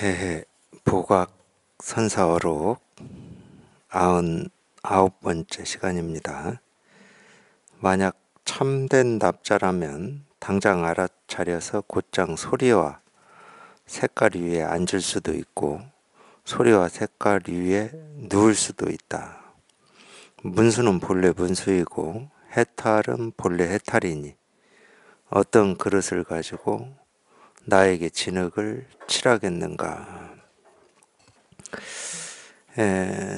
새해 복학 선사어록 99번째 시간입니다. 만약 참된 납자라면 당장 알아차려서 곧장 소리와 색깔 위에 앉을 수도 있고 소리와 색깔 위에 누울 수도 있다. 문수는 본래 문수이고 해탈은 본래 해탈이니 어떤 그릇을 가지고 나에게 진흙을 칠하겠는가.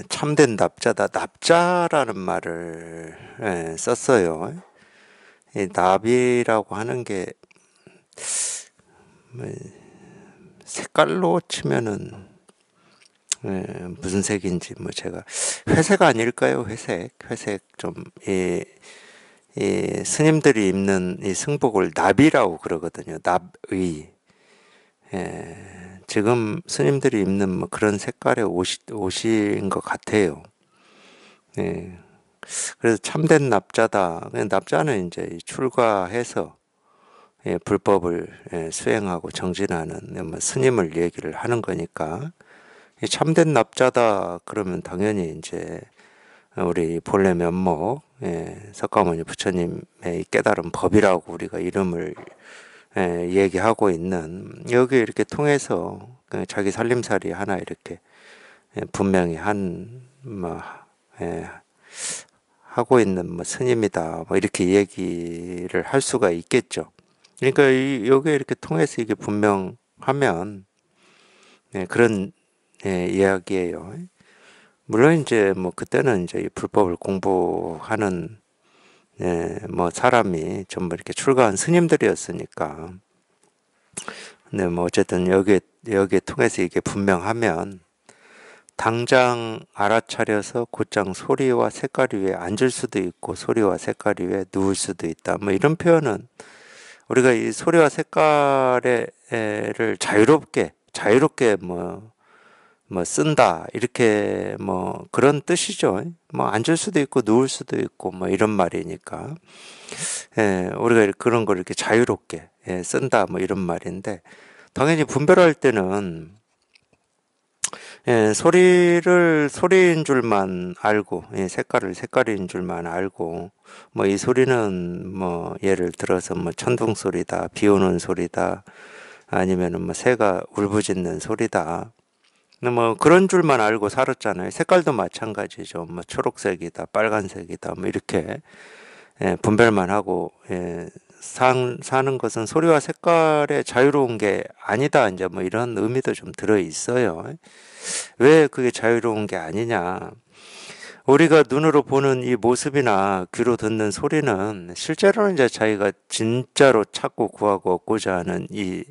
참된 납자다. 납자라는 말을 썼어요. 이 납이라고 하는 게 색깔로 치면은 무슨 색인지 제가 회색 아닐까요? 회색 좀 이 스님들이 입는 이 승복을 납이라고 그러거든요. 납의. 지금 스님들이 입는 그런 색깔의 옷인 것 같아요. 그래서 참된 납자다. 납자는 이제 출가해서 불법을 수행하고 정진하는 스님을 얘기를 하는 거니까 참된 납자다 그러면 당연히 이제 우리 본래 면목 석가모니 부처님의 깨달은 법이라고 우리가 이름을 얘기하고 있는 여기 이렇게 통해서 자기 살림살이 하나 이렇게 분명히 하고 있는 스님이다 이렇게 얘기를 할 수가 있겠죠. 그러니까 여기 이렇게 통해서 이게 분명하면 그런 이야기예요. 물론 이제 그때는 이제 이 불법을 공부하는 사람이 전부 이렇게 출가한 스님들이었으니까. 근데 어쨌든 여기에 통해서 이게 분명하면 당장 알아차려서 곧장 소리와 색깔 위에 앉을 수도 있고 소리와 색깔 위에 누울 수도 있다. 이런 표현은 우리가 이 소리와 색깔을 자유롭게 쓴다 이렇게 그런 뜻이죠. 앉을 수도 있고 누울 수도 있고 이런 말이니까 우리가 그런 걸 이렇게 자유롭게 쓴다 이런 말인데 당연히 분별할 때는 소리를 소리인 줄만 알고 색깔을 색깔인 줄만 알고 이 소리는 예를 들어서 천둥 소리다, 비 오는 소리다, 아니면은 새가 울부짖는 소리다. 그런 줄만 알고 살았잖아요. 색깔도 마찬가지죠. 초록색이다, 빨간색이다, 이렇게 분별만 하고 사는 것은 소리와 색깔에 자유로운 게 아니다. 이제 이런 의미도 좀 들어 있어요. 왜 그게 자유로운 게 아니냐? 우리가 눈으로 보는 이 모습이나 귀로 듣는 소리는 실제로는 이제 자기가 진짜로 찾고 구하고 얻고자 하는 이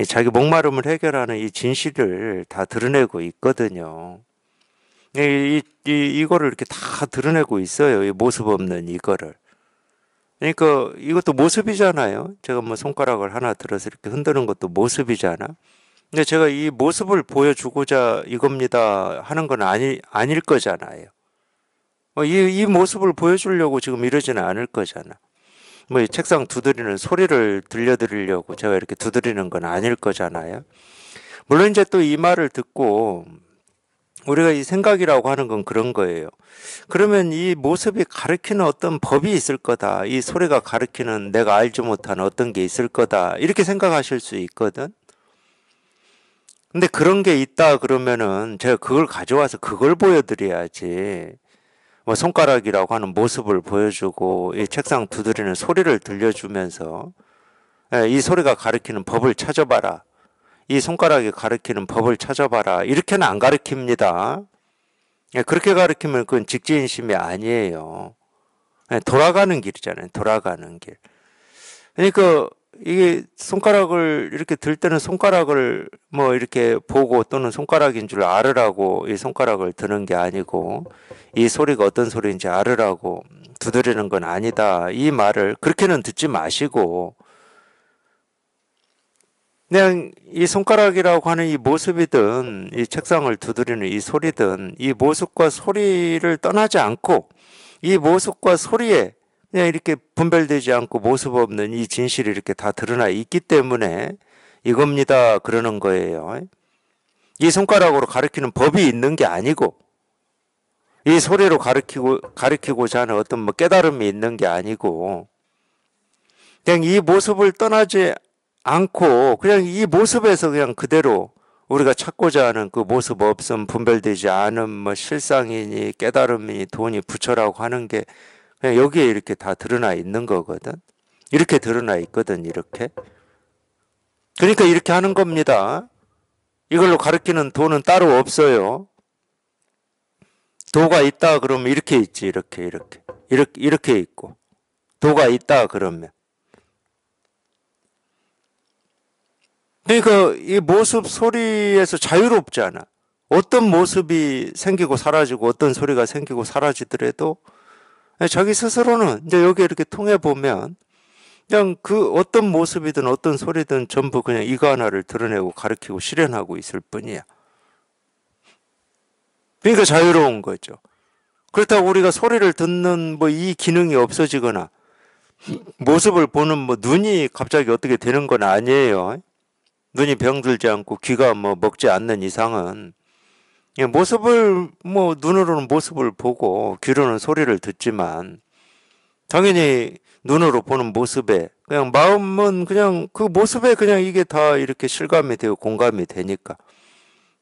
자기 목마름을 해결하는 이 진실을 다 드러내고 있거든요. 이거를 이렇게 다 드러내고 있어요. 이 모습 없는 이거를. 그러니까 이것도 모습이잖아요. 제가 손가락을 하나 들어서 이렇게 흔드는 것도 모습이잖아. 근데 제가 이 모습을 보여주고자 이겁니다 하는 건 아닐 거잖아요. 이 모습을 보여주려고 지금 이러지는 않을 거잖아. 이 책상 두드리는 소리를 들려드리려고 제가 이렇게 두드리는 건 아닐 거잖아요. 물론 이제 또 이 말을 듣고 우리가 이 생각이라고 하는 건 그런 거예요. 그러면 이 모습이 가리키는 어떤 법이 있을 거다. 이 소리가 가리키는 내가 알지 못한 어떤 게 있을 거다. 이렇게 생각하실 수 있거든. 근데 그런 게 있다 그러면은 제가 그걸 가져와서 그걸 보여드려야지. 손가락이라고 하는 모습을 보여주고 이 책상 두드리는 소리를 들려주면서 이 소리가 가리키는 법을 찾아봐라. 이 손가락이 가리키는 법을 찾아봐라. 이렇게는 안 가리킵니다. 그렇게 가리키면 그건 직지인심이 아니에요. 돌아가는 길이잖아요. 돌아가는 길. 그러니까 이게 손가락을 이렇게 들 때는 손가락을 이렇게 보고 또는 손가락인 줄 알으라고 이 손가락을 드는 게 아니고 이 소리가 어떤 소리인지 알으라고 두드리는 건 아니다. 이 말을 그렇게는 듣지 마시고 그냥 이 손가락이라고 하는 이 모습이든 이 책상을 두드리는 이 소리든 이 모습과 소리를 떠나지 않고 이 모습과 소리에 그냥 이렇게 분별되지 않고 모습 없는 이 진실이 이렇게 다 드러나 있기 때문에 이겁니다 그러는 거예요. 이 손가락으로 가리키는 법이 있는 게 아니고, 이 소리로 가리키고자 하는 어떤 뭐 깨달음이 있는 게 아니고, 그냥 이 모습을 떠나지 않고, 그냥 이 모습에서 그냥 그대로 우리가 찾고자 하는 그 모습 없음, 분별되지 않음, 뭐 실상이니 깨달음이니 돈이 부처라고 하는 게 그냥 여기에 이렇게 다 드러나 있는 거거든. 이렇게 드러나 있거든, 이렇게. 그러니까 이렇게 하는 겁니다. 이걸로 가리키는 도는 따로 없어요. 도가 있다 그러면 이렇게 있지, 이렇게 있고. 도가 있다 그러면. 그러니까 이 모습 소리에서 자유롭잖아. 어떤 모습이 생기고 사라지고 어떤 소리가 생기고 사라지더라도 자기 스스로는 이제 여기 이렇게 통해 보면 그냥 그 어떤 모습이든 어떤 소리든 전부 그냥 이거 하나를 드러내고 가리키고 실현하고 있을 뿐이야. 그러니까 자유로운 거죠. 그렇다고 우리가 소리를 듣는 뭐 이 기능이 없어지거나 모습을 보는 뭐 눈이 갑자기 어떻게 되는 건 아니에요. 눈이 병들지 않고 귀가 뭐 먹지 않는 이상은 모습을 뭐 눈으로는 모습을 보고 귀로는 소리를 듣지만 당연히 눈으로 보는 모습에 그냥 마음은 그냥 그 모습에 그냥 이게 다 이렇게 실감이 되고 공감이 되니까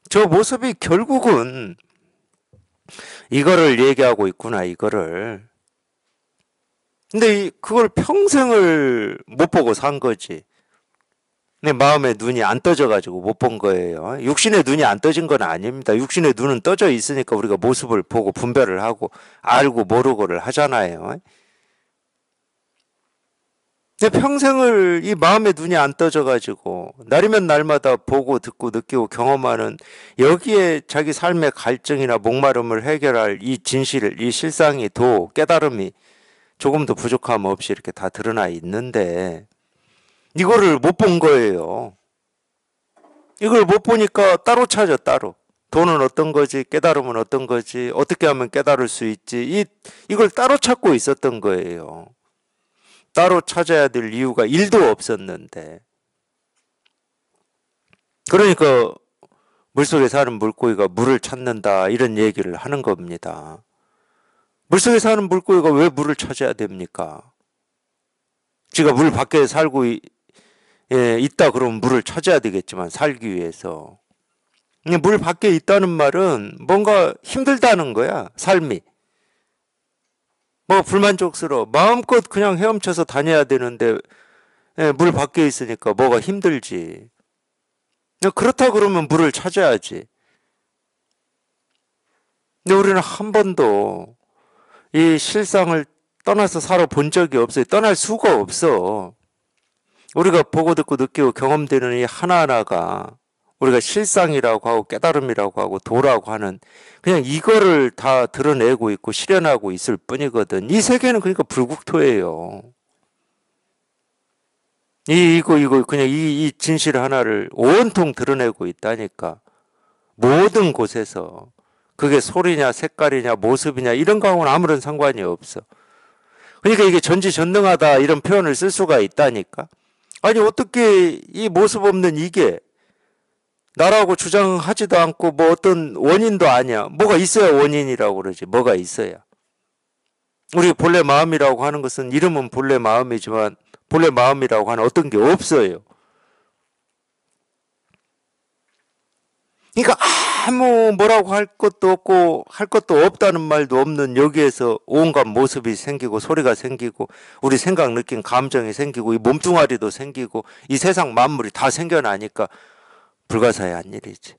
저 모습이 결국은 이거를 얘기하고 있구나 이거를. 근데 그걸 평생을 못 보고 산 거지. 내 마음에 눈이 안 떠져가지고 못 본 거예요. 육신의 눈이 안 떠진 건 아닙니다. 육신의 눈은 떠져 있으니까 우리가 모습을 보고 분별을 하고 알고 모르고를 하잖아요. 근데 평생을 이 마음의 눈이 안 떠져가지고 날이면 날마다 보고 듣고 느끼고 경험하는 여기에 자기 삶의 갈증이나 목마름을 해결할 이 진실, 이 실상이 도, 깨달음이 조금도 부족함 없이 이렇게 다 드러나 있는데 이거를 못 본 거예요. 이걸 못 보니까 따로 찾아 따로. 도는 어떤 거지? 깨달음은 어떤 거지? 어떻게 하면 깨달을 수 있지? 이걸 따로 찾고 있었던 거예요. 따로 찾아야 될 이유가 1도 없었는데. 그러니까 물속에 사는 물고기가 물을 찾는다 이런 얘기를 하는 겁니다. 물속에 사는 물고기가 왜 물을 찾아야 됩니까? 지가 물 밖에 살고 있다 그러면 물을 찾아야 되겠지만 살기 위해서. 물 밖에 있다는 말은 뭔가 힘들다는 거야, 삶이. 뭐 불만족스러워. 마음껏 그냥 헤엄쳐서 다녀야 되는데 물 밖에 있으니까 뭐가 힘들지. 그렇다 그러면 물을 찾아야지. 근데 우리는 한 번도 이 실상을 떠나서 살아본 적이 없어요. 떠날 수가 없어. 우리가 보고 듣고 느끼고 경험되는 이 하나하나가 우리가 실상이라고 하고 깨달음이라고 하고 도라고 하는 그냥 이거를 다 드러내고 있고 실현하고 있을 뿐이거든. 이 세계는 그러니까 불국토예요. 이거 그냥 이 진실 하나를 온통 드러내고 있다니까. 모든 곳에서 그게 소리냐 색깔이냐 모습이냐 이런 거하고는 아무런 상관이 없어. 그러니까 이게 전지전능하다 이런 표현을 쓸 수가 있다니까. 아니 어떻게 이 모습 없는 이게 나라고 주장하지도 않고 뭐 어떤 원인도 아니야. 뭐가 있어야 원인이라고 그러지. 뭐가 있어야. 우리 본래 마음이라고 하는 것은 이름은 본래 마음이지만 본래 마음이라고 하는 어떤 게 없어요. 그러니까 아무 뭐라고 할 것도 없고 할 것도 없다는 말도 없는 여기에서 온갖 모습이 생기고 소리가 생기고 우리 생각 느낀 감정이 생기고 이 몸뚱아리도 생기고 이 세상 만물이 다 생겨나니까 불가사의한 일이지.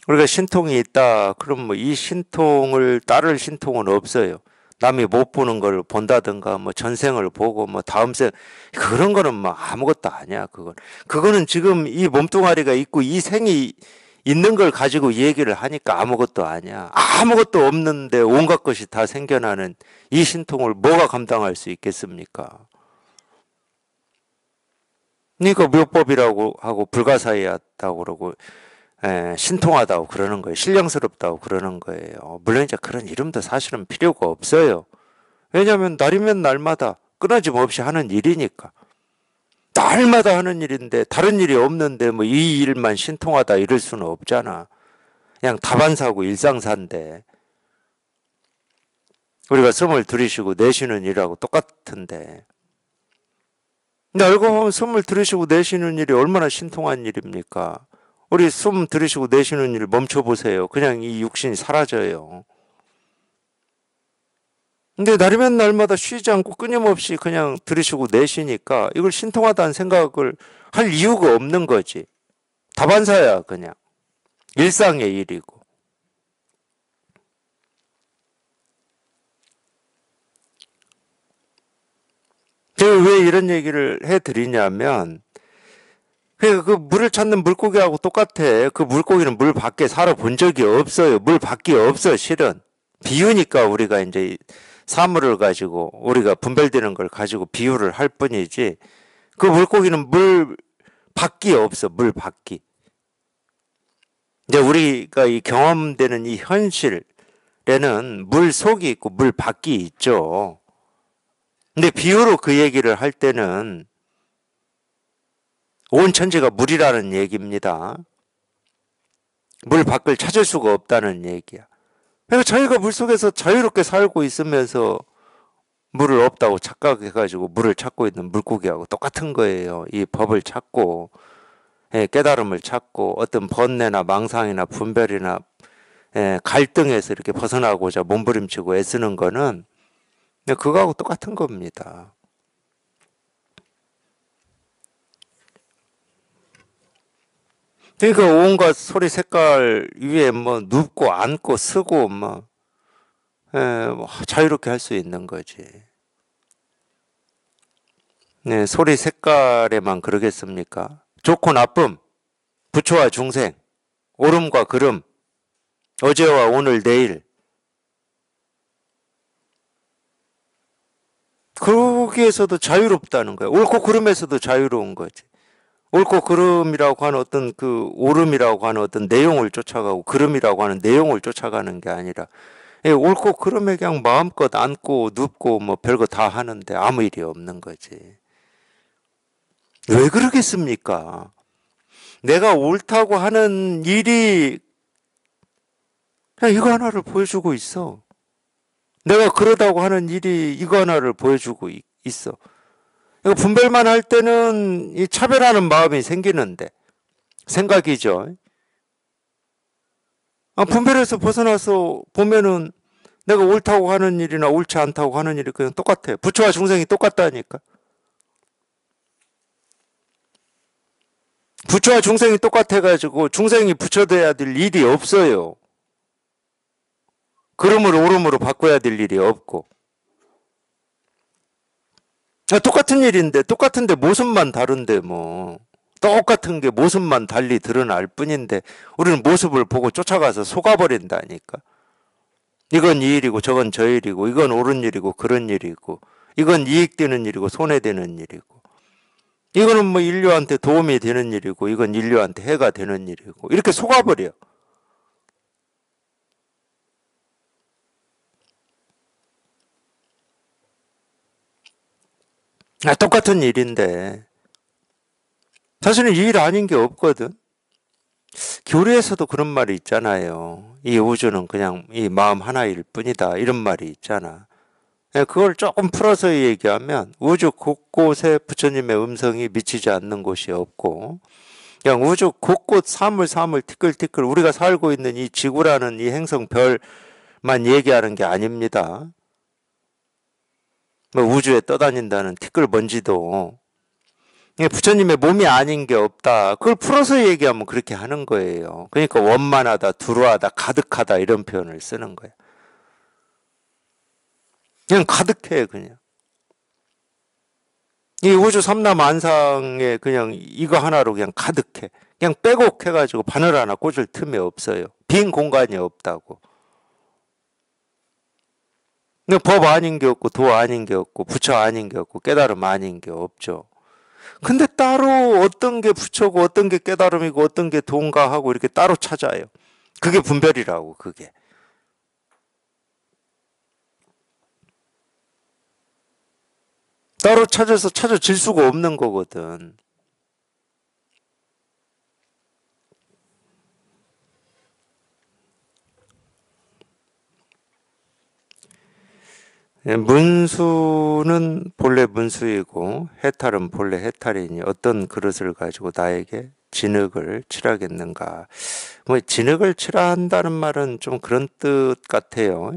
우리가 신통이 있다. 그럼 뭐 이 신통을 따를 신통은 없어요. 남이 못 보는 걸 본다든가 뭐 전생을 보고 뭐 다음 생 그런 거는 뭐 아무것도 아니야. 그거는 지금 이 몸뚱아리가 있고 이 생이 있는 걸 가지고 얘기를 하니까 아무것도 아니야. 아무것도 없는데 온갖 것이 다 생겨나는 이 신통을 뭐가 감당할 수 있겠습니까? 그러니까 묘법이라고 하고 불가사의하다고 그러고 신통하다고 그러는 거예요. 신령스럽다고 그러는 거예요. 물론 이제 그런 이름도 사실은 필요가 없어요. 왜냐하면 날이면 날마다 끊어짐 없이 하는 일이니까. 날마다 하는 일인데 다른 일이 없는데 뭐 이 일만 신통하다 이럴 수는 없잖아. 그냥 다반사고 일상사인데 우리가 숨을 들이쉬고 내쉬는 일하고 똑같은데, 근데 알고 보면 숨을 들이쉬고 내쉬는 일이 얼마나 신통한 일입니까? 우리 숨 들이쉬고 내쉬는 일 멈춰보세요. 그냥 이 육신이 사라져요. 근데 날이면 날마다 쉬지 않고 끊임없이 그냥 들이쉬고 내쉬니까 이걸 신통하다는 생각을 할 이유가 없는 거지. 다반사야 그냥. 일상의 일이고. 제가 왜 이런 얘기를 해드리냐면 그 물을 찾는 물고기하고 똑같아. 그 물고기는 물 밖에 살아본 적이 없어요. 물 밖에 없어 실은. 비유니까 우리가 이제 사물을 가지고 우리가 분별되는 걸 가지고 비유를 할 뿐이지 그 물고기는 물 밖이 없어. 물 밖이. 이제 우리가 이 경험되는 이 현실에는 물 속이 있고 물 밖이 있죠. 근데 비유로 그 얘기를 할 때는 온 천지가 물이라는 얘기입니다. 물 밖을 찾을 수가 없다는 얘기야. 그러니까 저희가 물속에서 자유롭게 살고 있으면서 물을 없다고 착각해가지고 물을 찾고 있는 물고기하고 똑같은 거예요. 이 법을 찾고 깨달음을 찾고 어떤 번뇌나 망상이나 분별이나 갈등에서 이렇게 벗어나고자 몸부림치고 애쓰는 거는 그거하고 똑같은 겁니다. 그러니까 온갖 소리 색깔 위에 뭐 눕고 앉고 쓰고 뭐, 뭐 자유롭게 할 수 있는 거지. 네, 소리 색깔에만 그러겠습니까? 좋고 나쁨, 부처와 중생, 옳음과 그름, 어제와 오늘 내일. 거기에서도 자유롭다는 거야. 옳고 그름에서도 자유로운 거지. 옳고 그름이라고 하는 어떤 그 옳음이라고 하는 어떤 내용을 쫓아가고 그름이라고 하는 내용을 쫓아가는 게 아니라 옳고 그름에 그냥 마음껏 앉고 눕고 뭐 별거 다 하는데 아무 일이 없는 거지. 왜 그러겠습니까? 내가 옳다고 하는 일이 그냥 이거 하나를 보여주고 있어. 내가 그러다고 하는 일이 이거 하나를 보여주고 있어. 이거 분별만 할 때는 이 차별하는 마음이 생기는데 생각이죠. 분별에서 벗어나서 보면은 내가 옳다고 하는 일이나 옳지 않다고 하는 일이 그냥 똑같아. 부처와 중생이 똑같다니까. 부처와 중생이 똑같아가지고 중생이 부처돼야 될 일이 없어요. 그름을 옳음으로 바꿔야 될 일이 없고. 똑같은 일인데 똑같은데 모습만 다른데 뭐. 똑같은 게 모습만 달리 드러날 뿐인데 우리는 모습을 보고 쫓아가서 속아버린다니까. 이건 이 일이고 저건 저 일이고 이건 옳은 일이고 그런 일이고 이건 이익되는 일이고 손해되는 일이고 이거는 뭐 인류한테 도움이 되는 일이고 이건 인류한테 해가 되는 일이고 이렇게 속아버려. 똑같은 일인데 사실은 이 일 아닌 게 없거든. 교리에서도 그런 말이 있잖아요. 이 우주는 그냥 이 마음 하나일 뿐이다. 이런 말이 있잖아. 그걸 조금 풀어서 얘기하면 우주 곳곳에 부처님의 음성이 미치지 않는 곳이 없고 그냥 우주 곳곳 사물 티끌티끌 우리가 살고 있는 이 지구라는 이 행성별만 얘기하는 게 아닙니다. 뭐 우주에 떠다닌다는 티끌 먼지도 부처님의 몸이 아닌 게 없다. 그걸 풀어서 얘기하면 그렇게 하는 거예요. 그러니까 원만하다, 두루하다, 가득하다 이런 표현을 쓰는 거예요. 그냥 가득해 그냥. 이 우주 삼라만상에 그냥 이거 하나로 그냥 가득해. 그냥 빼곡해가지고 바늘 하나 꽂을 틈이 없어요. 빈 공간이 없다고. 법 아닌 게 없고 도 아닌 게 없고 부처 아닌 게 없고 깨달음 아닌 게 없죠. 근데 따로 어떤 게 부처고 어떤 게 깨달음이고 어떤 게 도인가 하고 이렇게 따로 찾아요. 그게 분별이라고 그게. 따로 찾아서 찾아질 수가 없는 거거든. 문수는 본래 문수이고 해탈은 본래 해탈이니 어떤 그릇을 가지고 나에게 진흙을 칠하겠는가. 뭐 진흙을 칠한다는 말은 좀 그런 뜻 같아요.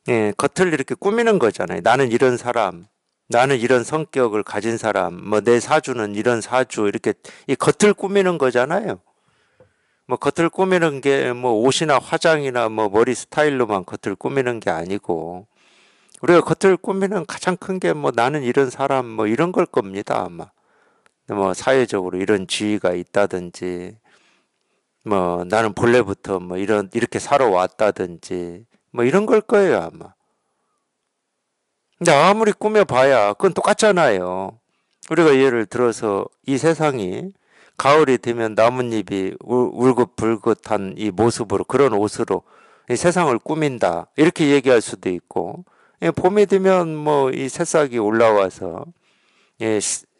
예, 겉을 이렇게 꾸미는 거잖아요. 나는 이런 사람, 나는 이런 성격을 가진 사람, 뭐 내 사주는 이런 사주 이렇게 이 겉을 꾸미는 거잖아요. 뭐 겉을 꾸미는 게 뭐 옷이나 화장이나 뭐 머리 스타일로만 겉을 꾸미는 게 아니고 우리가 겉을 꾸미는 가장 큰 게 뭐 나는 이런 사람 뭐 이런 걸 겁니다, 아마. 뭐 사회적으로 이런 지위가 있다든지 뭐 나는 본래부터 뭐 이렇게 살아왔다든지 뭐 이런 걸 거예요, 아마. 근데 아무리 꾸며봐야 그건 똑같잖아요. 우리가 예를 들어서 이 세상이 가을이 되면 나뭇잎이 울긋불긋한 이 모습으로 그런 옷으로 이 세상을 꾸민다 이렇게 얘기할 수도 있고 예, 봄이 되면 뭐 이 새싹이 올라와서 예,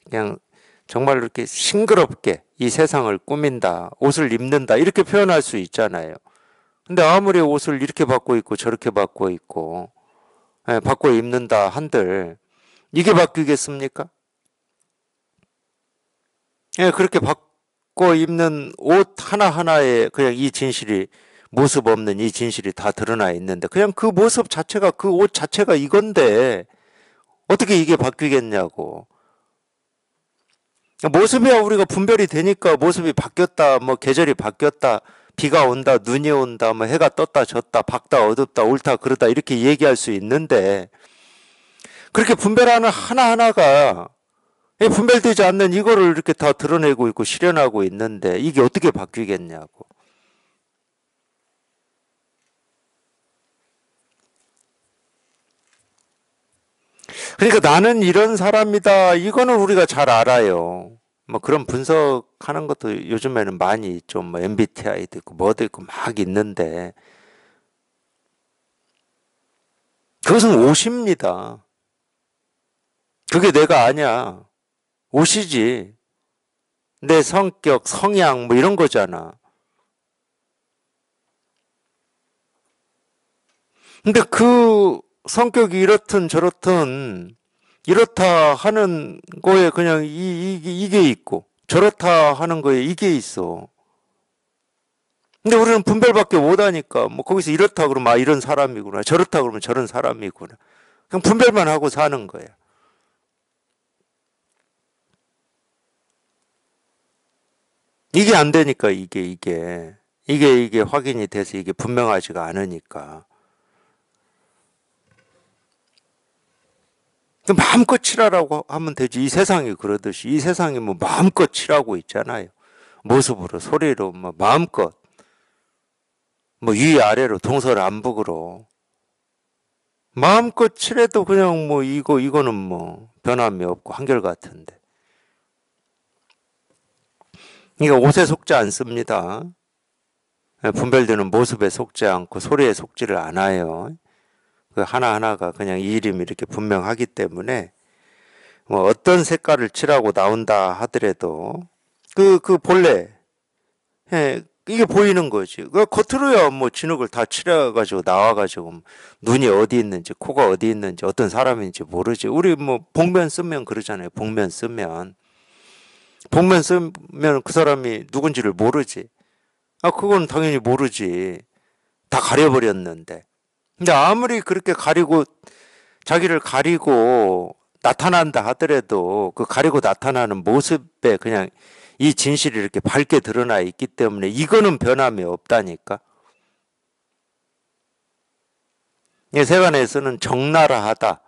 그냥 정말 이렇게 싱그럽게 이 세상을 꾸민다 옷을 입는다 이렇게 표현할 수 있잖아요. 근데 아무리 옷을 이렇게 받고 있고 저렇게 받고 있고 예, 바꿔 입는다 한들 이게 바뀌겠습니까? 예, 그렇게 바꿔 입는 옷 하나하나에 그냥 이 진실이 모습 없는 이 진실이 다 드러나 있는데 그냥 그 모습 자체가 그 옷 자체가 이건데 어떻게 이게 바뀌겠냐고. 모습이야 우리가 분별이 되니까 모습이 바뀌었다, 뭐 계절이 바뀌었다, 비가 온다, 눈이 온다, 뭐 해가 떴다, 졌다, 밝다, 어둡다, 옳다, 그르다 이렇게 얘기할 수 있는데 그렇게 분별하는 하나하나가 분별되지 않는 이거를 이렇게 다 드러내고 있고 실현하고 있는데 이게 어떻게 바뀌겠냐고. 그러니까 나는 이런 사람이다. 이거는 우리가 잘 알아요. 뭐 그런 분석하는 것도 요즘에는 많이 있죠. 뭐 MBTI도 있고 뭐도 있고 막 있는데 그것은 옷입니다. 그게 내가 아니야. 옷이지. 내 성격, 성향 뭐 이런 거잖아. 근데 그 성격이 이렇든 저렇든 이렇다 하는 거에 그냥 이게 있고 저렇다 하는 거에 이게 있어. 근데 우리는 분별밖에 못하니까 뭐 거기서 이렇다 그러면 아 이런 사람이구나 저렇다 그러면 저런 사람이구나 그냥 분별만 하고 사는 거야. 이게 안 되니까 이게 확인이 돼서 이게 분명하지가 않으니까 마음껏 칠하라고 하면 되지. 이 세상이 그러듯이 이 세상이 뭐 마음껏 칠하고 있잖아요. 모습으로 소리로 뭐 마음껏 뭐 위아래로 동서남북으로 마음껏 칠해도 그냥 뭐 이거는 뭐 변함이 없고 한결같은데 이게 옷에 속지 않습니다. 분별되는 모습에 속지 않고 소리에 속지를 않아요. 그 하나하나가 그냥 이 이름이 이렇게 분명하기 때문에 뭐 어떤 색깔을 칠하고 나온다 하더라도 그 본래 예, 이게 보이는 거지. 그 겉으로야 뭐 진흙을 다 칠해가지고 나와가지고 눈이 어디 있는지 코가 어디 있는지 어떤 사람인지 모르지. 우리 뭐 복면 쓰면 그러잖아요. 복면 쓰면 그 사람이 누군지를 모르지. 아 그건 당연히 모르지. 다 가려버렸는데. 근데 아무리 그렇게 가리고 자기를 가리고 나타난다 하더라도 그 가리고 나타나는 모습에 그냥 이 진실이 이렇게 밝게 드러나 있기 때문에 이거는 변함이 없다니까. 이 세간에서는 적나라하다.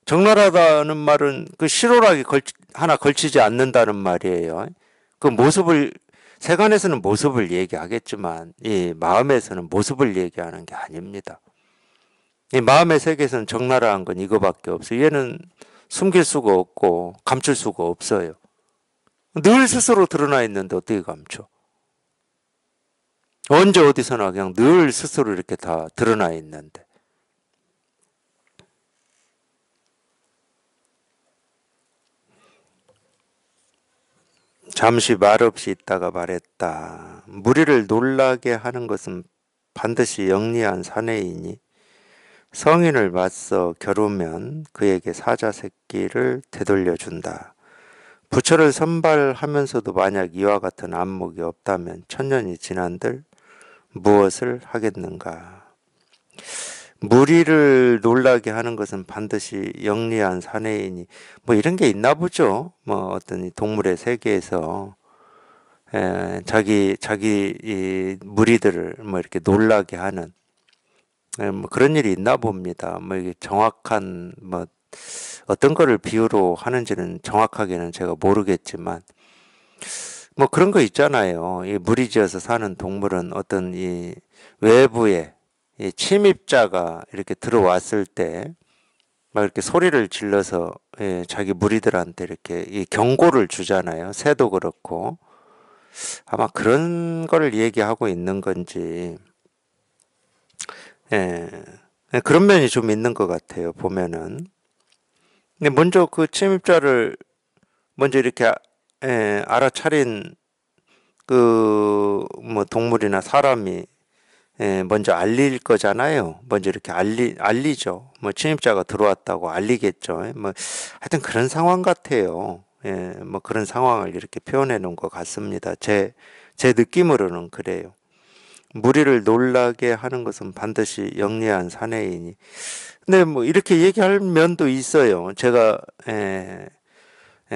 적나라하다는 말은 그 실오락이 하나 걸치지 않는다는 말이에요. 그 모습을 세간에서는 모습을 얘기하겠지만 이 마음에서는 모습을 얘기하는 게 아닙니다. 이 마음의 세계에서는 적나라한 건 이거밖에 없어요. 얘는 숨길 수가 없고 감출 수가 없어요. 늘 스스로 드러나 있는데 어떻게 감춰? 언제 어디서나 그냥 늘 스스로 이렇게 다 드러나 있는데. 잠시 말없이 있다가 말했다. 무리를 놀라게 하는 것은 반드시 영리한 사내이니 성인을 맞서 겨루면 그에게 사자 새끼를 되돌려준다. 부처를 선발하면서도 만약 이와 같은 안목이 없다면 천년이 지난들 무엇을 하겠는가? 무리를 놀라게 하는 것은 반드시 영리한 사내이니 뭐 이런 게 있나 보죠. 뭐 어떤 이 동물의 세계에서 자기 이 무리들을 뭐 이렇게 놀라게 하는 뭐 그런 일이 있나 봅니다. 뭐 이게 정확한 뭐 어떤 거를 비유로 하는지는 정확하게는 제가 모르겠지만 뭐 그런 거 있잖아요. 이 무리지어서 사는 동물은 어떤 이 외부에 이 침입자가 이렇게 들어왔을 때 막 이렇게 소리를 질러서 자기 무리들한테 이렇게 이 경고를 주잖아요. 새도 그렇고 아마 그런 거를 얘기하고 있는 건지 예, 그런 면이 좀 있는 것 같아요. 보면은 근데 먼저 그 침입자를 먼저 이렇게 알아차린 그 뭐 동물이나 사람이 먼저 알릴 거잖아요. 먼저 이렇게 알리죠. 뭐 침입자가 들어왔다고 알리겠죠. 뭐 하여튼 그런 상황 같아요. 뭐 그런 상황을 이렇게 표현해 놓은 것 같습니다. 제 느낌으로는 그래요. 무리를 놀라게 하는 것은 반드시 영리한 사내이니. 근데 뭐 이렇게 얘기할 면도 있어요. 제가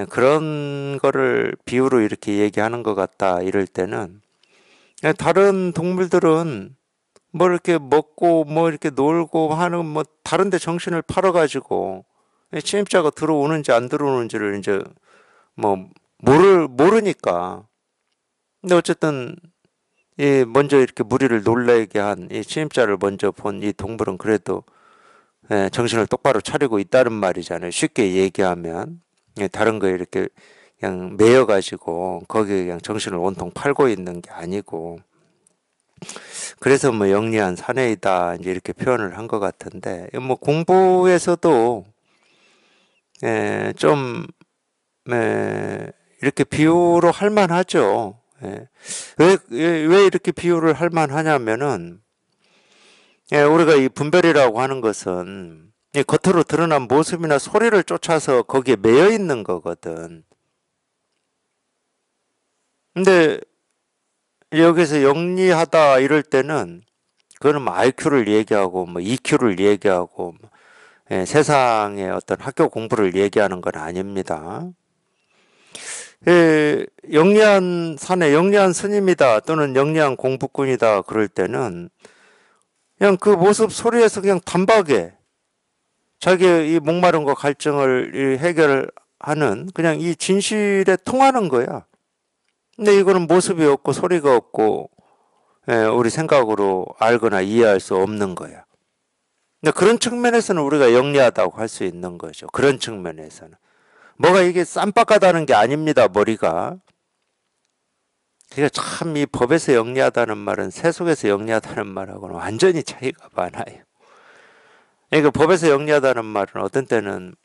그런 거를 비유로 이렇게 얘기하는 것 같다 이럴 때는 다른 동물들은 뭐 이렇게 먹고 뭐 이렇게 놀고 하는 뭐 다른 데 정신을 팔아가지고 침입자가 들어오는지 안 들어오는지를 이제 뭐 모르니까. 근데 어쨌든 먼저 이렇게 무리를 놀라게 한 이 침입자를 먼저 본 이 동물은 그래도 정신을 똑바로 차리고 있다는 말이잖아요. 쉽게 얘기하면 다른 거에 이렇게 그냥 매여가지고 거기에 그냥 정신을 온통 팔고 있는 게 아니고 그래서 뭐 영리한 사내이다 이제 이렇게 표현을 한 것 같은데 뭐 공부에서도 좀 이렇게 비유로 할 만하죠. 왜 이렇게 비유를 할 만하냐면은 우리가 이 분별이라고 하는 것은 이 겉으로 드러난 모습이나 소리를 쫓아서 거기에 매여 있는 거거든. 근데 여기서 영리하다 이럴 때는 그거는 뭐 IQ를 얘기하고 뭐 EQ를 얘기하고 세상의 어떤 학교 공부를 얘기하는 건 아닙니다. 영리한 사내, 영리한 스님이다 또는 영리한 공부꾼이다 그럴 때는 그냥 그 모습 소리에서 그냥 단박에 자기의 이 목마름과 갈증을 해결하는 그냥 이 진실에 통하는 거야. 근데 이거는 모습이 없고 소리가 없고 우리 생각으로 알거나 이해할 수 없는 거야. 근데 그런 측면에서는 우리가 영리하다고 할 수 있는 거죠. 그런 측면에서는. 뭐가 이게 쌈박하다는 게 아닙니다, 머리가. 그러니까 참 이 법에서 영리하다는 말은 세속에서 영리하다는 말하고는 완전히 차이가 많아요. 그러니까 법에서 영리하다는 말은 어떤 때는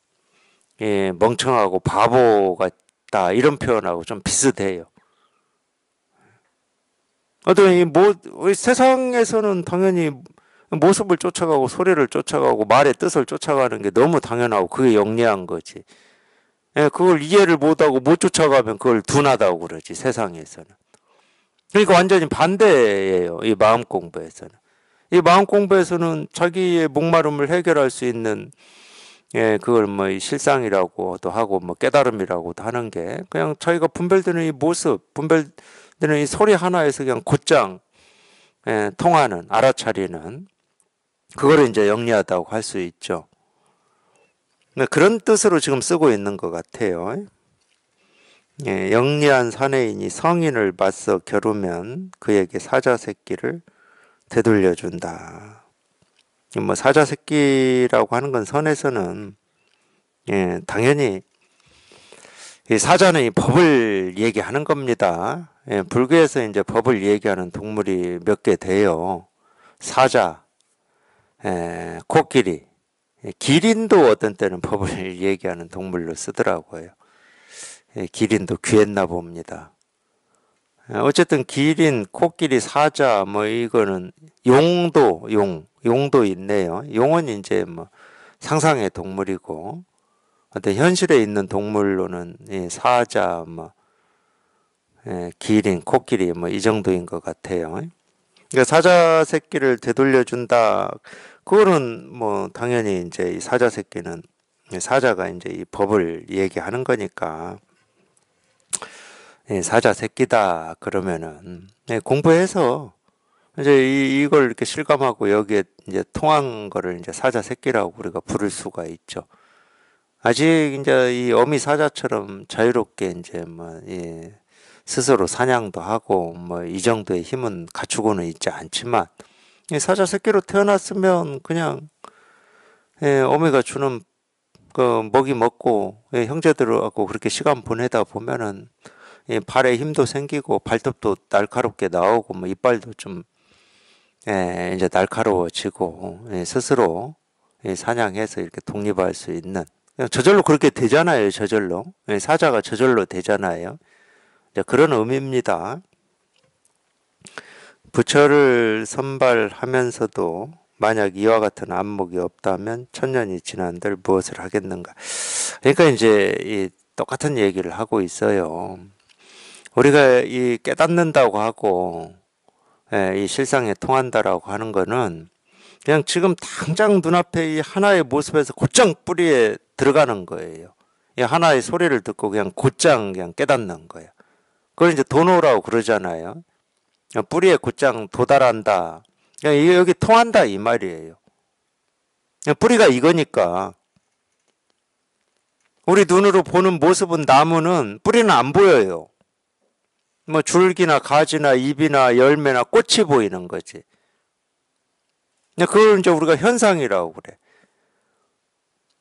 멍청하고 바보 같다 이런 표현하고 좀 비슷해요. 어떤 세상에서는 당연히 모습을 쫓아가고 소리를 쫓아가고 말의 뜻을 쫓아가는 게 너무 당연하고 그게 영리한 거지. 그걸 이해를 못하고 못 쫓아가면 그걸 둔하다고 그러지 세상에서는. 그러니까 완전히 반대예요. 이 마음 공부에서는. 이 마음 공부에서는 자기의 목마름을 해결할 수 있는 그걸 뭐 실상이라고도 하고 뭐 깨달음이라고도 하는 게 그냥 자기가 분별되는 이 모습, 분별되는 이 소리 하나에서 그냥 곧장 통하는 알아차리는 그거를 이제 영리하다고 할 수 있죠. 그런 뜻으로 지금 쓰고 있는 것 같아요. 영리한 사내인이 성인을 맞서 겨루면 그에게 사자 새끼를 되돌려준다. 뭐 사자 새끼라고 하는 건 선에서는 당연히 이 사자는 이 법을 얘기하는 겁니다. 불교에서 이제 법을 얘기하는 동물이 몇 개 돼요. 사자, 코끼리, 기린도 어떤 때는 법을 얘기하는 동물로 쓰더라고요. 기린도 귀했나 봅니다. 어쨌든 기린, 코끼리, 사자 뭐 이거는 용도 있네요. 용은 이제 뭐 상상의 동물이고 어떤 현실에 있는 동물로는 사자 뭐 기린, 코끼리 뭐 이 정도인 것 같아요. 그러니까 사자 새끼를 되돌려 준다. 그거는 뭐 당연히 이제 이 사자 새끼는 사자가 이제 이 법을 얘기하는 거니까 사자 새끼다 그러면은 공부해서 이제 이걸 이렇게 실감하고 여기에 이제 통한 거를 이제 사자 새끼라고 우리가 부를 수가 있죠. 아직 이제 이 어미 사자처럼 자유롭게 이제 뭐 스스로 사냥도 하고 뭐 이 정도의 힘은 갖추고는 있지 않지만 이 사자 새끼로 태어났으면 그냥 어미가 주는 그 먹이 먹고 형제들하고 그렇게 시간 보내다 보면은 발에 힘도 생기고 발톱도 날카롭게 나오고 뭐 이빨도 좀 이제 날카로워지고 스스로 사냥해서 이렇게 독립할 수 있는 저절로 그렇게 되잖아요. 저절로 사자가 저절로 되잖아요. 그런 의미입니다. 부처를 선발하면서도 만약 이와 같은 안목이 없다면 천년이 지난들 무엇을 하겠는가. 그러니까 이제 이 똑같은 얘기를 하고 있어요. 우리가 이 깨닫는다고 하고 이 실상에 통한다라고 하는 거는 그냥 지금 당장 눈앞에 이 하나의 모습에서 곧장 뿌리에 들어가는 거예요. 이 하나의 소리를 듣고 그냥 곧장 그냥 깨닫는 거예요. 그걸 이제 도노라고 그러잖아요. 뿌리에 곧장 도달한다. 그냥 여기 통한다 이 말이에요. 뿌리가 이거니까. 우리 눈으로 보는 모습은 나무는 뿌리는 안 보여요. 뭐 줄기나 가지나 잎이나 열매나 꽃이 보이는 거지. 그걸 이제 우리가 현상이라고 그래.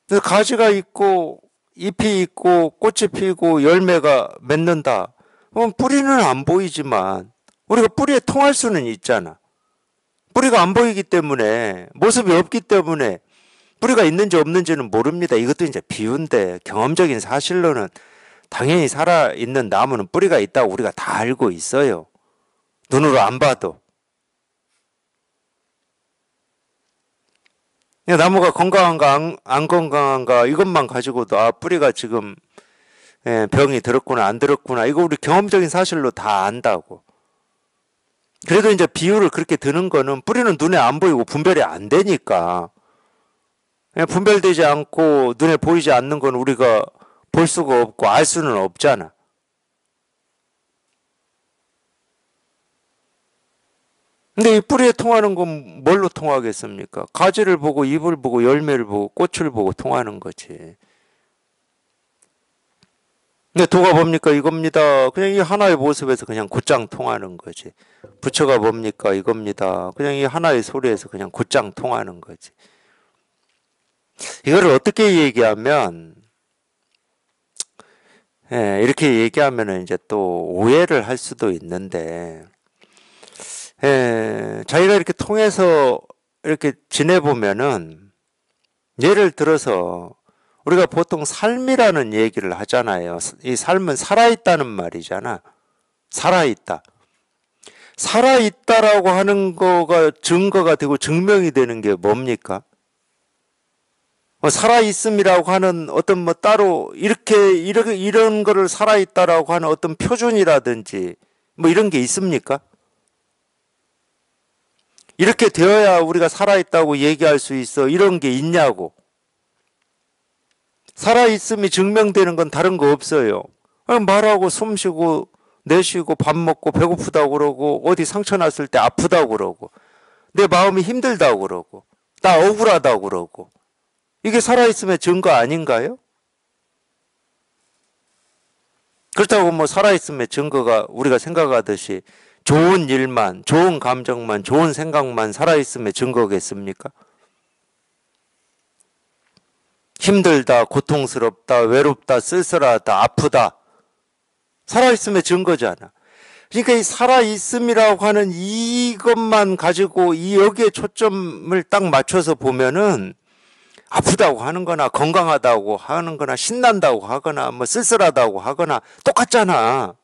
그래서 가지가 있고 잎이 있고 꽃이 피고 열매가 맺는다. 그럼 뿌리는 안 보이지만 우리가 뿌리에 통할 수는 있잖아. 뿌리가 안 보이기 때문에 모습이 없기 때문에 뿌리가 있는지 없는지는 모릅니다. 이것도 이제 비유인데 경험적인 사실로는 당연히 살아있는 나무는 뿌리가 있다고 우리가 다 알고 있어요. 눈으로 안 봐도. 나무가 건강한가 안 건강한가 이것만 가지고도 뿌리가 지금 병이 들었구나 안 들었구나 이거 우리 경험적인 사실로 다 안다고. 그래도 이제 비유를 그렇게 드는 거는 뿌리는 눈에 안 보이고 분별이 안 되니까 분별되지 않고 눈에 보이지 않는 건 우리가 볼 수가 없고 알 수는 없잖아. 근데 이 뿌리에 통하는 건 뭘로 통하겠습니까? 가지를 보고 잎을 보고 열매를 보고 꽃을 보고 통하는 거지. 근데 도가 뭡니까? 이겁니다. 그냥 이 하나의 모습에서 그냥 곧장 통하는 거지. 부처가 뭡니까? 이겁니다. 그냥 이 하나의 소리에서 그냥 곧장 통하는 거지. 이거를 어떻게 얘기하면 이렇게 얘기하면 이제 또 오해를 할 수도 있는데 자기가 이렇게 통해서 이렇게 지내보면은 예를 들어서 우리가 보통 삶이라는 얘기를 하잖아요. 이 삶은 살아있다는 말이잖아. 살아있다. 살아있다라고 하는 거가 증거가 되고 증명이 되는 게 뭡니까? 살아있음이라고 하는 어떤 뭐 따로 이런 거를 살아있다라고 하는 어떤 표준이라든지 뭐 이런 게 있습니까? 이렇게 되어야 우리가 살아있다고 얘기할 수 있어. 이런 게 있냐고. 살아있음이 증명되는 건 다른 거 없어요. 말하고 숨 쉬고 내쉬고 밥 먹고 배고프다고 그러고 어디 상처 났을 때 아프다고 그러고 내 마음이 힘들다고 그러고 나 억울하다고 그러고 이게 살아있음의 증거 아닌가요? 그렇다고 뭐 살아있음의 증거가 우리가 생각하듯이 좋은 일만, 좋은 감정만, 좋은 생각만 살아있음의 증거겠습니까? 힘들다, 고통스럽다, 외롭다, 쓸쓸하다, 아프다. 살아있음의 증거잖아. 그러니까 이 살아있음이라고 하는 이것만 가지고 이 여기에 초점을 딱 맞춰서 보면은 아프다고 하는 거나 건강하다고 하는 거나 신난다고 하거나 뭐 쓸쓸하다고 하거나 똑같잖아.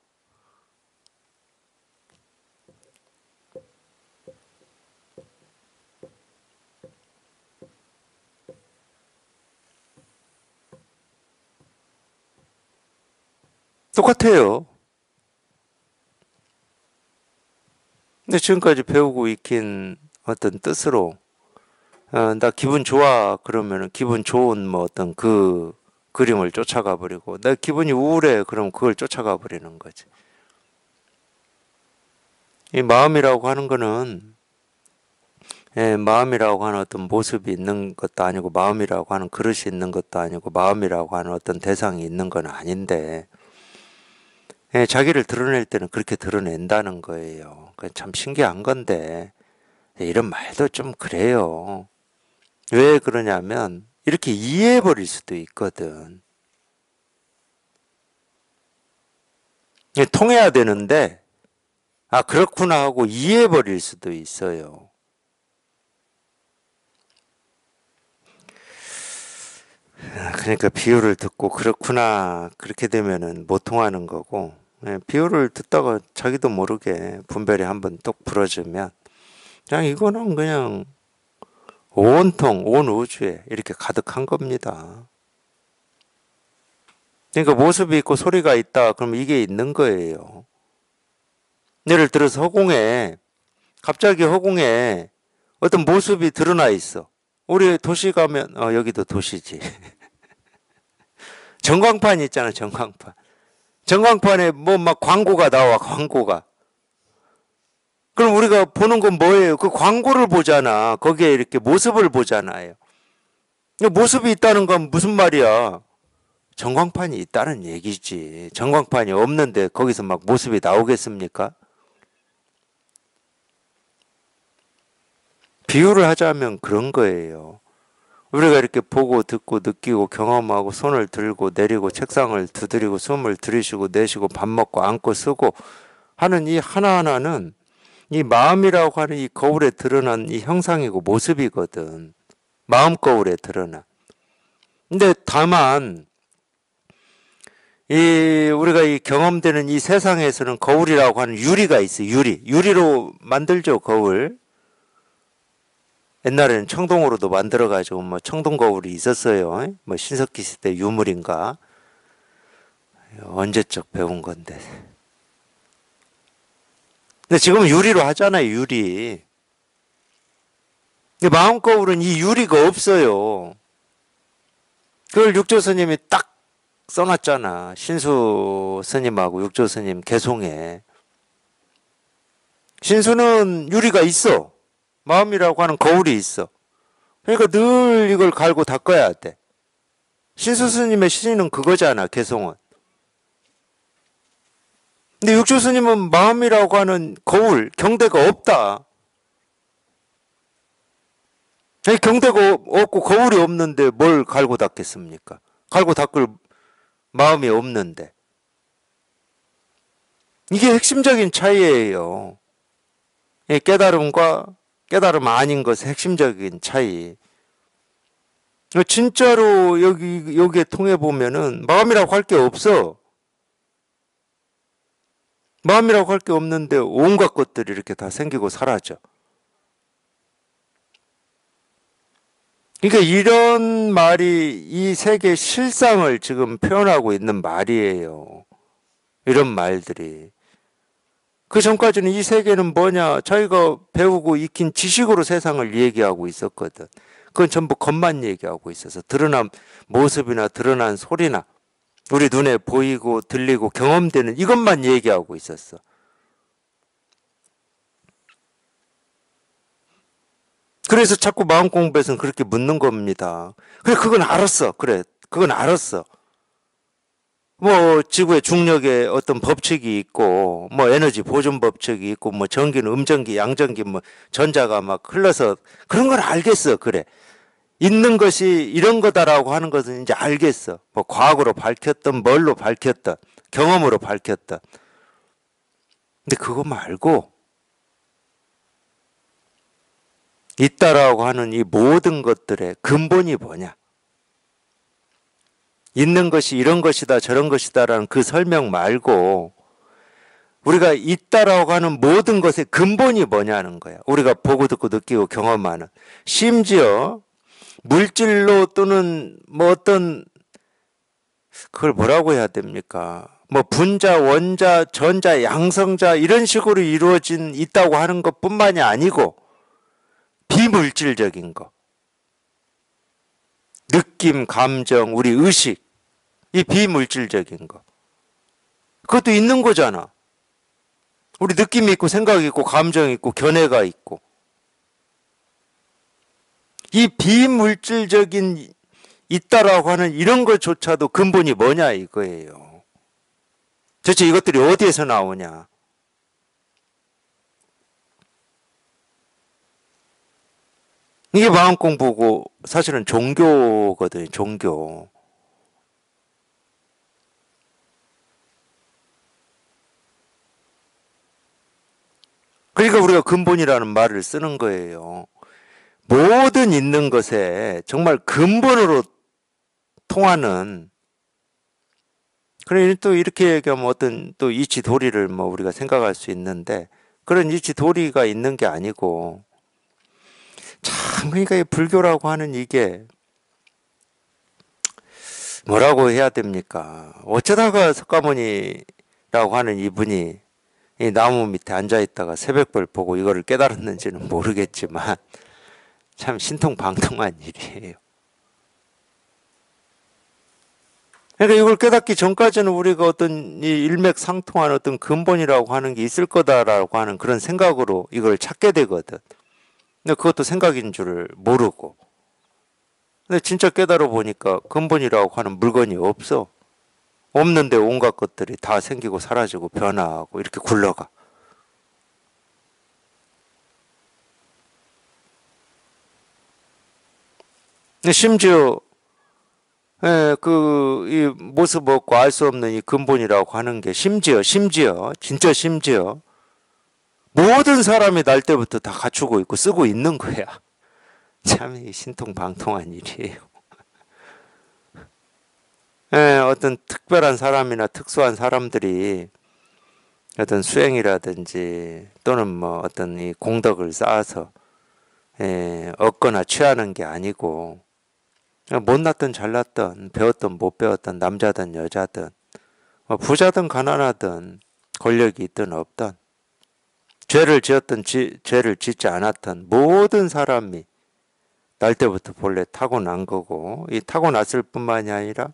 똑같아요. 근데 지금까지 배우고 익힌 어떤 뜻으로 나 기분 좋아 그러면은 기분 좋은 뭐 어떤 그 그림을 쫓아가 버리고 내 기분이 우울해 그럼 그걸 쫓아가 버리는 거지. 이 마음이라고 하는 거는 마음이라고 하는 어떤 모습이 있는 것도 아니고 마음이라고 하는 그릇이 있는 것도 아니고 마음이라고 하는 어떤 대상이 있는 건 아닌데 자기를 드러낼 때는 그렇게 드러낸다는 거예요. 참 신기한 건데 이런 말도 좀 그래요. 왜 그러냐면 이렇게 이해해 버릴 수도 있거든. 통해야 되는데 아 그렇구나 하고 이해해 버릴 수도 있어요. 그러니까 비유를 듣고 그렇구나 그렇게 되면은 못 통하는 거고 비유를 듣다가 자기도 모르게 분별이 한번 똑 부러지면 그냥 이거는 그냥 온통 온 우주에 이렇게 가득한 겁니다. 그러니까 모습이 있고 소리가 있다 그러면 이게 있는 거예요. 예를 들어서 허공에 갑자기 허공에 어떤 모습이 드러나 있어. 우리 도시 가면 여기도 도시지. 전광판 있잖아 전광판. 전광판에 뭐 막 광고가 나와 광고가. 그럼 우리가 보는 건 뭐예요? 그 광고를 보잖아. 거기에 이렇게 모습을 보잖아요. 모습이 있다는 건 무슨 말이야? 전광판이 있다는 얘기지. 전광판이 없는데 거기서 막 모습이 나오겠습니까? 비유를 하자면 그런 거예요. 우리가 이렇게 보고 듣고 느끼고 경험하고 손을 들고 내리고 책상을 두드리고 숨을 들이쉬고 내쉬고 밥 먹고 앉고 쓰고 하는 이 하나하나는 이 마음이라고 하는 이 거울에 드러난 이 형상이고 모습이거든. 마음 거울에 드러나. 근데 다만 이 우리가 이 경험되는 이 세상에서는 거울이라고 하는 유리가 있어. 유리로 만들죠 거울. 옛날에는 청동으로도 만들어가지고 뭐 청동 거울이 있었어요. 뭐 신석기 시대 유물인가 언제적 배운 건데. 근데 지금 유리로 하잖아요 유리. 근데 마음 거울은 이 유리가 없어요. 그걸 육조 스님이 딱 써놨잖아. 신수 스님하고 육조 스님 개송에. 신수는 유리가 있어. 마음이라고 하는 거울이 있어. 그러니까 늘 이걸 갈고 닦아야 돼. 신수 스님의 시는 그거잖아, 개송은. 근데 육조 스님은 마음이라고 하는 거울, 경대가 없다. 아니, 경대가 없고 거울이 없는데 뭘 갈고 닦겠습니까? 갈고 닦을 마음이 없는데. 이게 핵심적인 차이예요. 이 깨달음과 깨달음 아닌 것의 핵심적인 차이. 진짜로 여기에 통해 보면은 마음이라고 할 게 없어. 마음이라고 할 게 없는데 온갖 것들이 이렇게 다 생기고 사라져. 그러니까 이런 말이 이 세계의 실상을 지금 표현하고 있는 말이에요. 이런 말들이. 그 전까지는 이 세계는 뭐냐? 자기가 배우고 익힌 지식으로 세상을 얘기하고 있었거든. 그건 전부 겉만 얘기하고 있어서 드러난 모습이나 드러난 소리나 우리 눈에 보이고 들리고 경험되는 이것만 얘기하고 있었어. 그래서 자꾸 마음 공부에서는 그렇게 묻는 겁니다. 그래, 그건 알았어. 그래, 그건 알았어. 뭐 지구의 중력에 어떤 법칙이 있고 뭐 에너지 보존 법칙이 있고 뭐 전기는 음전기 양전기 뭐 전자가 막 흘러서 그런 건 알겠어. 그래. 있는 것이 이런 거다라고 하는 것은 이제 알겠어. 뭐 과학으로 밝혔던 뭘로 밝혔던 경험으로 밝혔던. 근데 그거 말고 있다라고 하는 이 모든 것들의 근본이 뭐냐? 있는 것이 이런 것이다 저런 것이다라는 그 설명 말고 우리가 있다라고 하는 모든 것의 근본이 뭐냐는 거야. 우리가 보고 듣고 느끼고 경험하는. 심지어 물질로 또는 뭐 어떤 그걸 뭐라고 해야 됩니까? 뭐 분자, 원자, 전자, 양성자 이런 식으로 이루어진 있다고 하는 것뿐만이 아니고 비물질적인 거. 느낌, 감정, 우리 의식. 이 비물질적인 거. 그것도 있는 거잖아. 우리 느낌이 있고 생각이 있고 감정이 있고 견해가 있고. 이 비물질적인 있다라고 하는 이런 것조차도 근본이 뭐냐 이거예요. 도대체 이것들이 어디에서 나오냐. 이게 마음 공부고 사실은 종교거든요. 종교. 그러니까 우리가 근본이라는 말을 쓰는 거예요. 모든 있는 것에 정말 근본으로 통하는 그래 또 이렇게 얘기하면 어떤 또 이치 도리를 뭐 우리가 생각할 수 있는데 그런 이치 도리가 있는 게 아니고 참 그러니까 이 불교라고 하는 이게 뭐라고 해야 됩니까? 어쩌다가 석가모니라고 하는 이분이 이 나무 밑에 앉아 있다가 새벽별 보고 이거를 깨달았는지는 모르겠지만 참 신통방통한 일이에요. 그러니까 이걸 깨닫기 전까지는 우리가 어떤 이 일맥상통한 어떤 근본이라고 하는 게 있을 거다라고 하는 그런 생각으로 이걸 찾게 되거든. 근데 그것도 생각인 줄을 모르고. 근데 진짜 깨달아 보니까 근본이라고 하는 물건이 없어. 없는데 온갖 것들이 다 생기고 사라지고 변화하고 이렇게 굴러가. 근데 심지어 이 모습 없고 알 수 없는 이 근본이라고 하는 게 진짜 심지어 모든 사람이 날 때부터 다 갖추고 있고 쓰고 있는 거야. 참 신통방통한 일이에요. 어떤 특별한 사람이나 특수한 사람들이 어떤 수행이라든지 또는 뭐 어떤 이 공덕을 쌓아서 얻거나 취하는 게 아니고 못났든 잘났든 배웠든 못 배웠든 남자든 여자든 부자든 가난하든 권력이 있든 없든 죄를 지었든 죄를 짓지 않았든 모든 사람이 날 때부터 본래 타고난 거고 이 타고났을 뿐만이 아니라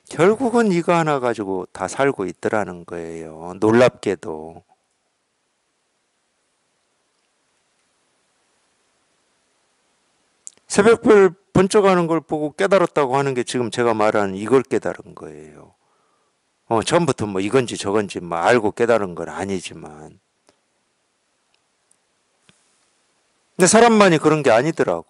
결국은 이거 하나 가지고 다 살고 있더라는 거예요. 놀랍게도. 새벽별 번쩍하는 걸 보고 깨달았다고 하는 게 지금 제가 말하는 이걸 깨달은 거예요. 처음부터 뭐 이건지 저건지 뭐 알고 깨달은 건 아니지만. 근데 사람만이 그런 게 아니더라고.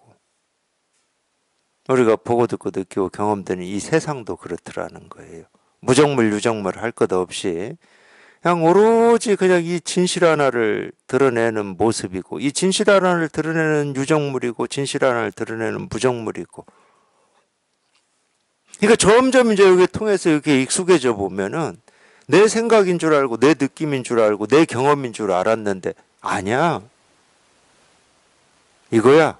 우리가 보고 듣고 느끼고 경험되는 이 세상도 그렇더라는 거예요. 무정물 유정물 할 것 없이 그냥 오로지 그냥 이 진실 하나를 드러내는 모습이고 이 진실 하나를 드러내는 유정물이고 진실 하나를 드러내는 무정물이고 그러니까 점점 이제 여기 통해서 이렇게 익숙해져 보면은 내 생각인 줄 알고 내 느낌인 줄 알고 내 경험인 줄 알았는데 아니야. 이거야.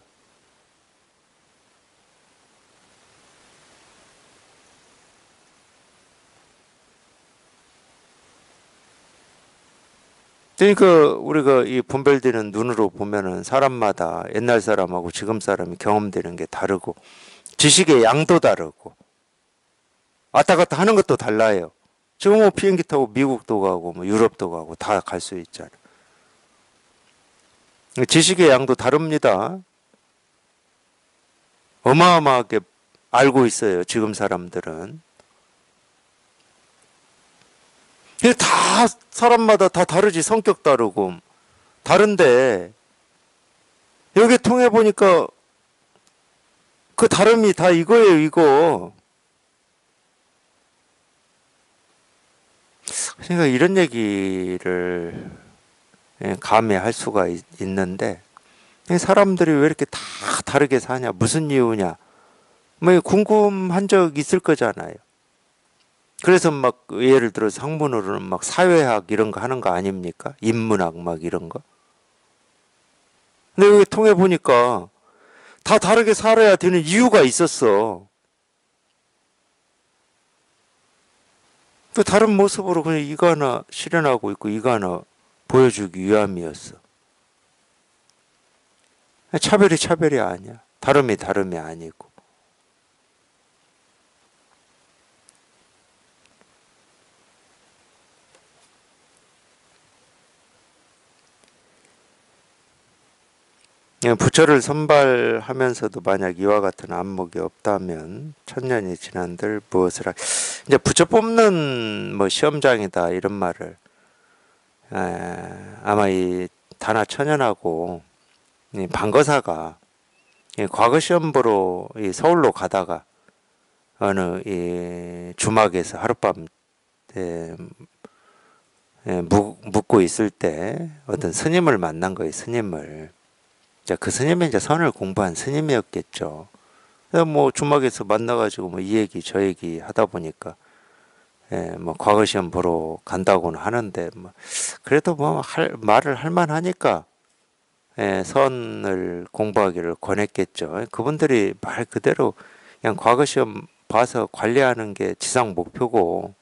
그러니까 우리가 이 분별되는 눈으로 보면은 사람마다 옛날 사람하고 지금 사람이 경험되는 게 다르고 지식의 양도 다르고 왔다 갔다 하는 것도 달라요. 지금 뭐 비행기 타고 미국도 가고 뭐 유럽도 가고 다 갈 수 있잖아. 지식의 양도 다릅니다. 어마어마하게 알고 있어요. 지금 사람들은. 이게 다 사람마다 다 다르지. 성격 다르고 다른데 여기 통해 보니까 그 다름이 다 이거예요. 이거. 그러니까 이런 얘기를 감히 할 수가 있는데 사람들이 왜 이렇게 다 다르게 사냐? 무슨 이유냐? 뭐 궁금한 적 있을 거잖아요. 그래서 막 예를 들어서 학문으로는 막 사회학 이런 거 하는 거 아닙니까? 인문학 막 이런 거. 근데 여기 통해 보니까 다 다르게 살아야 되는 이유가 있었어. 그 다른 모습으로 그냥 이거 하나 실현하고 있고 이거 하나 보여주기 위함이었어. 차별이 아니야. 다름이 아니고. 부처를 선발하면서도 만약 이와 같은 안목이 없다면 천년이 지난들 무엇을 이제 부처 뽑는 뭐 시험장이다 이런 말을 아마 이 다나 천연하고 이 방거사가 과거 시험 보러 이 서울로 가다가 어느 이 주막에서 하룻밤 묵고 있을 때 어떤 스님을 만난 거예요. 스님을. 자, 그 스님이 이제 선을 공부한 스님이었겠죠. 그래서 뭐 주막에서 만나가지고 뭐 이 얘기 저 얘기 하다 보니까 뭐 과거 시험 보러 간다고는 하는데 뭐 그래도 뭐 말을 할 만하니까 선을 공부하기를 권했겠죠. 그분들이 말 그대로 그냥 과거 시험 봐서 관리하는 게 지상 목표고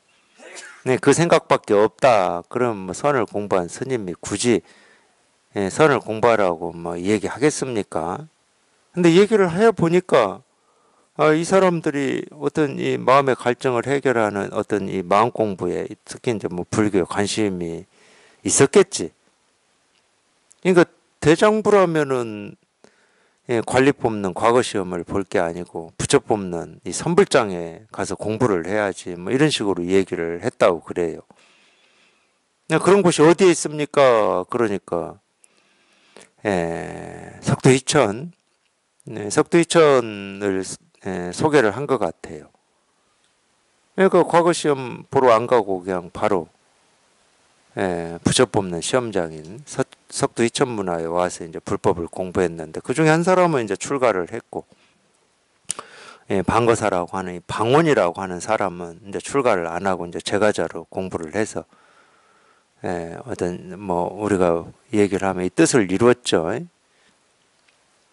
그 생각밖에 없다. 그럼 뭐 선을 공부한 스님이 굳이 선을 공부하라고 뭐 얘기하겠습니까? 근데 얘기를 해 보니까 이 사람들이 어떤 이 마음의 갈증을 해결하는 어떤 이 마음 공부에 특히 이제 뭐 불교에 관심이 있었겠지. 그러니까 대장부라면은 관리 뽑는 과거 시험을 볼 게 아니고 부처 뽑는 이 선불장에 가서 공부를 해야지 뭐 이런 식으로 얘기를 했다고 그래요. 그런 곳이 어디에 있습니까? 그러니까 석도이천, 석도이천을 소개를 한 것 같아요. 그러니까 과거 시험 보러 안 가고 그냥 바로 부처 뽑는 시험장인 석도이천 문화에 와서 이제 불법을 공부했는데 그 중에 한 사람은 이제 출가를 했고, 방거사라고 하는 이 방원이라고 하는 사람은 이제 출가를 안 하고 이제 제가자로 공부를 해서 어떤 뭐 우리가 얘기를 하면 이 뜻을 이루었죠.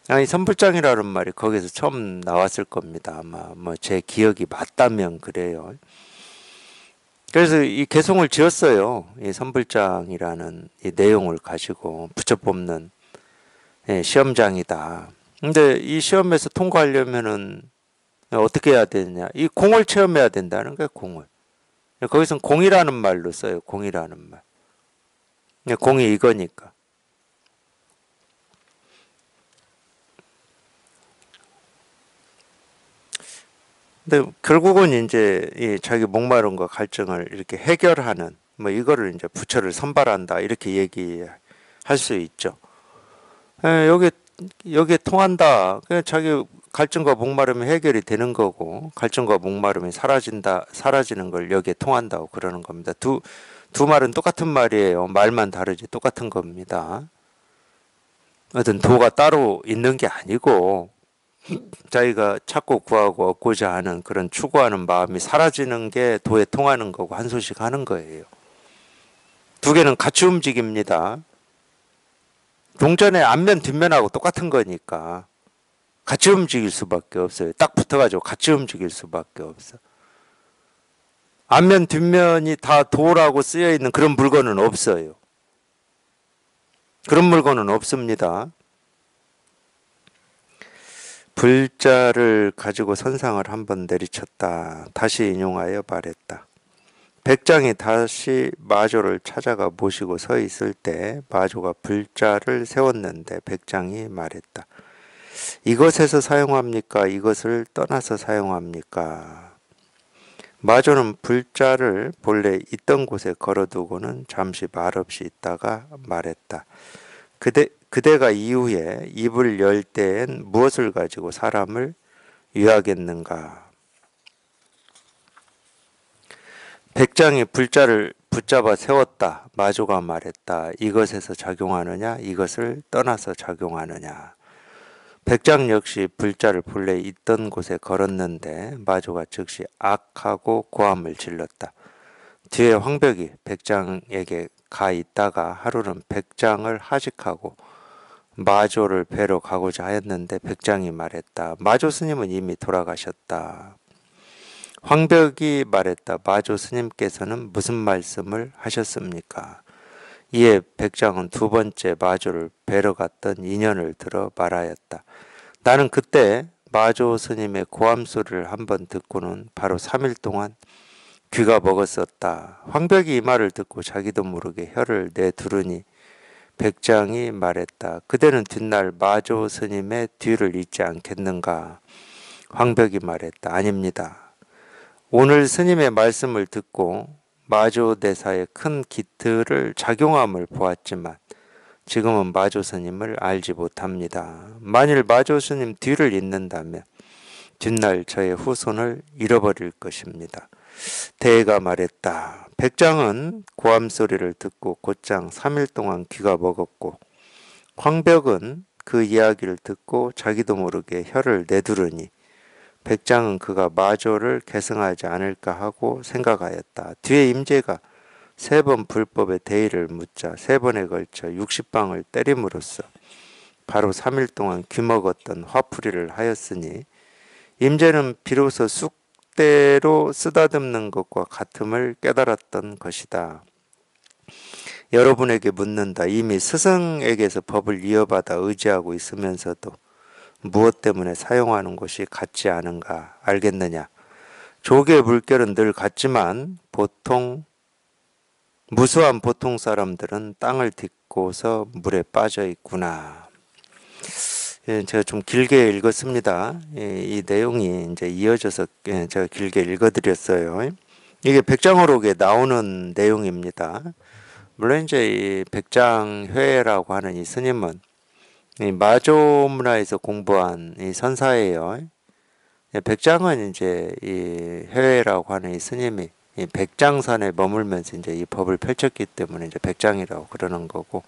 아니 선불장이라는 말이 거기서 처음 나왔을 겁니다. 아마 뭐 제 기억이 맞다면 그래요. 그래서 이 개송을 지었어요. 이 선불장이라는 이 내용을 가지고 부처 뽑는 시험장이다. 근데 이 시험에서 통과하려면은 어떻게 해야 되느냐? 이 공을 체험해야 된다는 거예요. 공을. 거기서는 공이라는 말로 써요. 공이라는 말. 공이 이거니까. 근데 결국은 이제 이 자기 목마름과 갈증을 이렇게 해결하는 뭐 이거를 이제 부처를 선발한다 이렇게 얘기할 수 있죠. 여기에 통한다. 그냥 자기 갈증과 목마름이 해결이 되는 거고 갈증과 목마름이 사라지는 걸 여기에 통한다고 그러는 겁니다. 두 말은 똑같은 말이에요. 말만 다르지 똑같은 겁니다. 어떤 도가 따로 있는 게 아니고 자기가 찾고 구하고 얻고자 하는 그런 추구하는 마음이 사라지는 게 도에 통하는 거고 한 소식 하는 거예요. 두 개는 같이 움직입니다. 동전의 앞면 뒷면하고 똑같은 거니까 같이 움직일 수밖에 없어요. 딱 붙어가지고 같이 움직일 수밖에 없어. 앞면 뒷면이 다 도라고 쓰여 있는 그런 물건은 없어요. 그런 물건은 없습니다. 불자를 가지고 선상을 한번 내리쳤다. 다시 인용하여 말했다. 백장이 다시 마조를 찾아가 모시고 서 있을 때 마조가 불자를 세웠는데 백장이 말했다. 이것에서 사용합니까? 이것을 떠나서 사용합니까? 마조는 불자를 본래 있던 곳에 걸어두고는 잠시 말없이 있다가 말했다. 그대가 이후에 입을 열 때엔 무엇을 가지고 사람을 유하겠는가? 백장이 붙잡아 세웠다. 마조가 말했다. 이것에서 작용하느냐, 이것을 떠나서 작용하느냐. 백장 역시 불자를 본래 있던 곳에 걸었는데 마조가 즉시 악하고 고함을 질렀다. 뒤에 황벽이 백장에게 가 있다가 하루는 백장을 하직하고 마조를 뵈러 가고자 하였는데 백장이 말했다. 마조 스님은 이미 돌아가셨다. 황벽이 말했다. 마조 스님께서는 무슨 말씀을 하셨습니까? 이에 백장은 두 번째 마조를 뵈러 갔던 인연을 들어 말하였다. 나는 그때 마조 스님의 고함 소리를 한번 듣고는 바로 3일 동안 귀가 먹었었다. 황벽이 이 말을 듣고 자기도 모르게 혀를 내두르니 백장이 말했다. 그대는 뒷날 마조 스님의 뒤를 잇지 않겠는가? 황벽이 말했다. 아닙니다. 오늘 스님의 말씀을 듣고 마조 대사의 큰 기틀을 작용함을 보았지만 지금은 마조 스님을 알지 못합니다. 만일 마조 스님 뒤를 잇는다면 뒷날 저의 후손을 잃어버릴 것입니다. 대가 말했다. 백장은 고함 소리를 듣고 곧장 3일 동안 귀가 먹었고 황벽은 그 이야기를 듣고 자기도 모르게 혀를 내두르니 백장은 그가 마조를 계승하지 않을까 하고 생각하였다. 뒤에 임재가 3번 불법의 대의를 묻자 3번에 걸쳐 60방을 때림으로써 바로 3일 동안 귀먹었던 화풀이를 하였으니 임재는 비로소 쑥대로 쓰다듬는 것과 같음을 깨달았던 것이다. 여러분에게 묻는다. 이미 스승에게서 법을 이어받아 의지하고 있으면서도 무엇 때문에 사용하는 것이 같지 않은가 알겠느냐? 조계의 물결은 늘 같지만 무수한 보통 사람들은 땅을 딛고서 물에 빠져 있구나. 제가 좀 길게 읽었습니다. 이 내용이 이제 이어져서 제가 길게 읽어드렸어요. 이게 백장어록에 나오는 내용입니다. 물론 이제 이 백장회라고 하는 이 스님은 이 마조 문화에서 공부한 이 선사예요. 백장은 이제 이 회라고 하는 이 스님이 이 백장산에 머물면서 이제 이 법을 펼쳤기 때문에 이제 백장이라고 그러는 거고,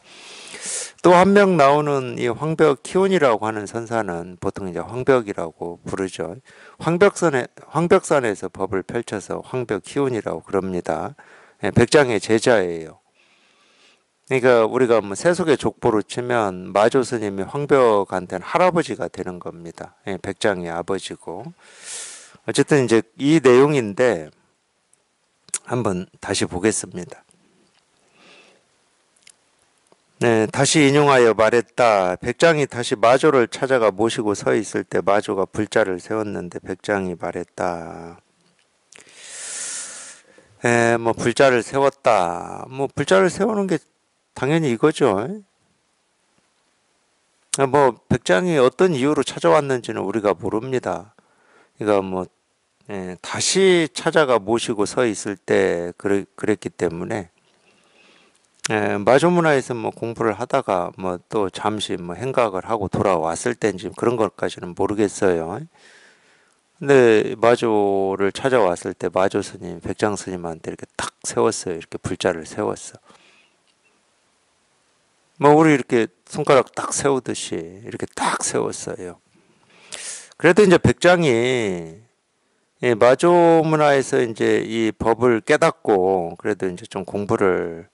또 한 명 나오는 이 황벽 키운이라고 하는 선사는 보통 이제 황벽이라고 부르죠. 황벽산에서 법을 펼쳐서 황벽 키운이라고 그럽니다. 백장의 제자예요. 그러니까 우리가 뭐 세속의 족보로 치면 마조 스님이 황벽한테는 할아버지가 되는 겁니다. 백장의 아버지고. 어쨌든 이제 이 내용인데 한번 다시 보겠습니다. 네, 다시 인용하여 말했다. 백장이 다시 마조를 찾아가 모시고 서 있을 때 마조가 불자를 세웠는데 백장이 말했다. 뭐 불자를 세웠다. 뭐 불자를 세우는 게 당연히 이거죠. 뭐 백장이 어떤 이유로 찾아왔는지는 우리가 모릅니다. 그러니까 뭐 다시 찾아가 모시고 서 있을 때 그랬기 때문에 마조 문화에서 뭐 공부를 하다가 뭐 또 잠시 뭐 행각을 하고 돌아왔을 때인지 그런 것까지는 모르겠어요. 근데 마조를 찾아왔을 때 마조 스님, 백장 스님한테 이렇게 탁 세웠어요. 이렇게 불자를 세웠어. 뭐 우리 이렇게 손가락 딱 세우듯이 이렇게 딱 세웠어요. 그래도 이제 백장이 마조 문화에서 이제 이 법을 깨닫고 그래도 이제 좀 공부를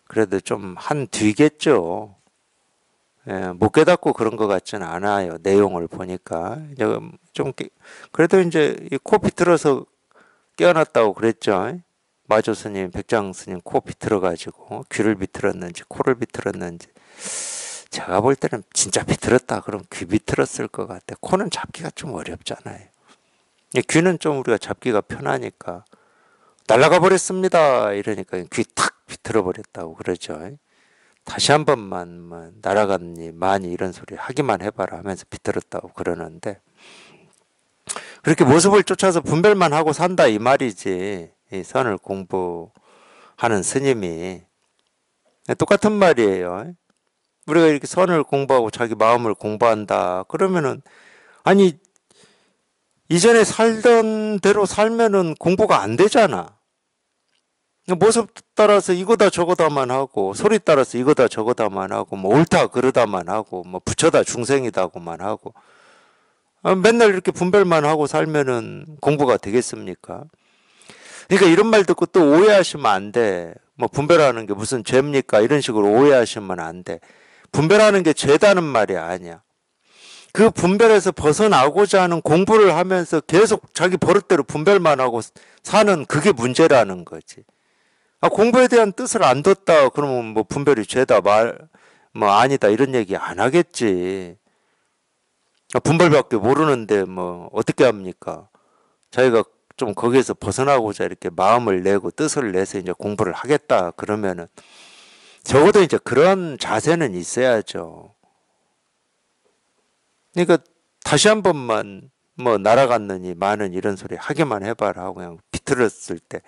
그래도 좀 한 뒤겠죠. 못 깨닫고 그런 것 같지는 않아요. 내용을 보니까 좀 그래도 이제 코 비틀어서 깨어났다고 그랬죠. 마조 스님, 백장 스님 코 비틀어가지고 귀를 비틀었는지 코를 비틀었는지 제가 볼 때는 진짜 비틀었다 그럼 귀 비틀었을 것 같아. 코는 잡기가 좀 어렵잖아요. 귀는 좀 우리가 잡기가 편하니까 날아가 버렸습니다 이러니까 귀 탁 비틀어 버렸다고 그러죠. 다시 한 번만 뭐 날아갔니 많이 이런 소리 하기만 해봐라 하면서 비틀었다고 그러는데, 그렇게 모습을 쫓아서 분별만 하고 산다 이 말이지. 이 선을 공부하는 스님이 똑같은 말이에요. 우리가 이렇게 선을 공부하고 자기 마음을 공부한다 그러면은 아니 이전에 살던 대로 살면은 공부가 안 되잖아. 모습 따라서 이거다 저거다만 하고, 소리 따라서 이거다 저거다만 하고, 뭐 옳다 그르다만 하고, 뭐 부처다 중생이다고만 하고, 맨날 이렇게 분별만 하고 살면은 공부가 되겠습니까? 그러니까 이런 말 듣고 또 오해하시면 안 돼. 뭐 분별하는 게 무슨 죄입니까? 이런 식으로 오해하시면 안 돼. 분별하는 게 죄다는 말이 아니야. 그 분별에서 벗어나고자 하는 공부를 하면서 계속 자기 버릇대로 분별만 하고 사는 그게 문제라는 거지. 공부에 대한 뜻을 안 뒀다. 그러면 뭐 분별이 죄다 뭐 아니다 이런 얘기 안 하겠지. 분별밖에 모르는데 뭐 어떻게 합니까? 자기가 좀 거기에서 벗어나고자 이렇게 마음을 내고 뜻을 내서 이제 공부를 하겠다 그러면은 적어도 이제 그런 자세는 있어야죠. 그러니까 다시 한 번만 뭐 날아갔느니 많은 이런 소리 하기만 해봐라 하고 그냥 비틀었을 때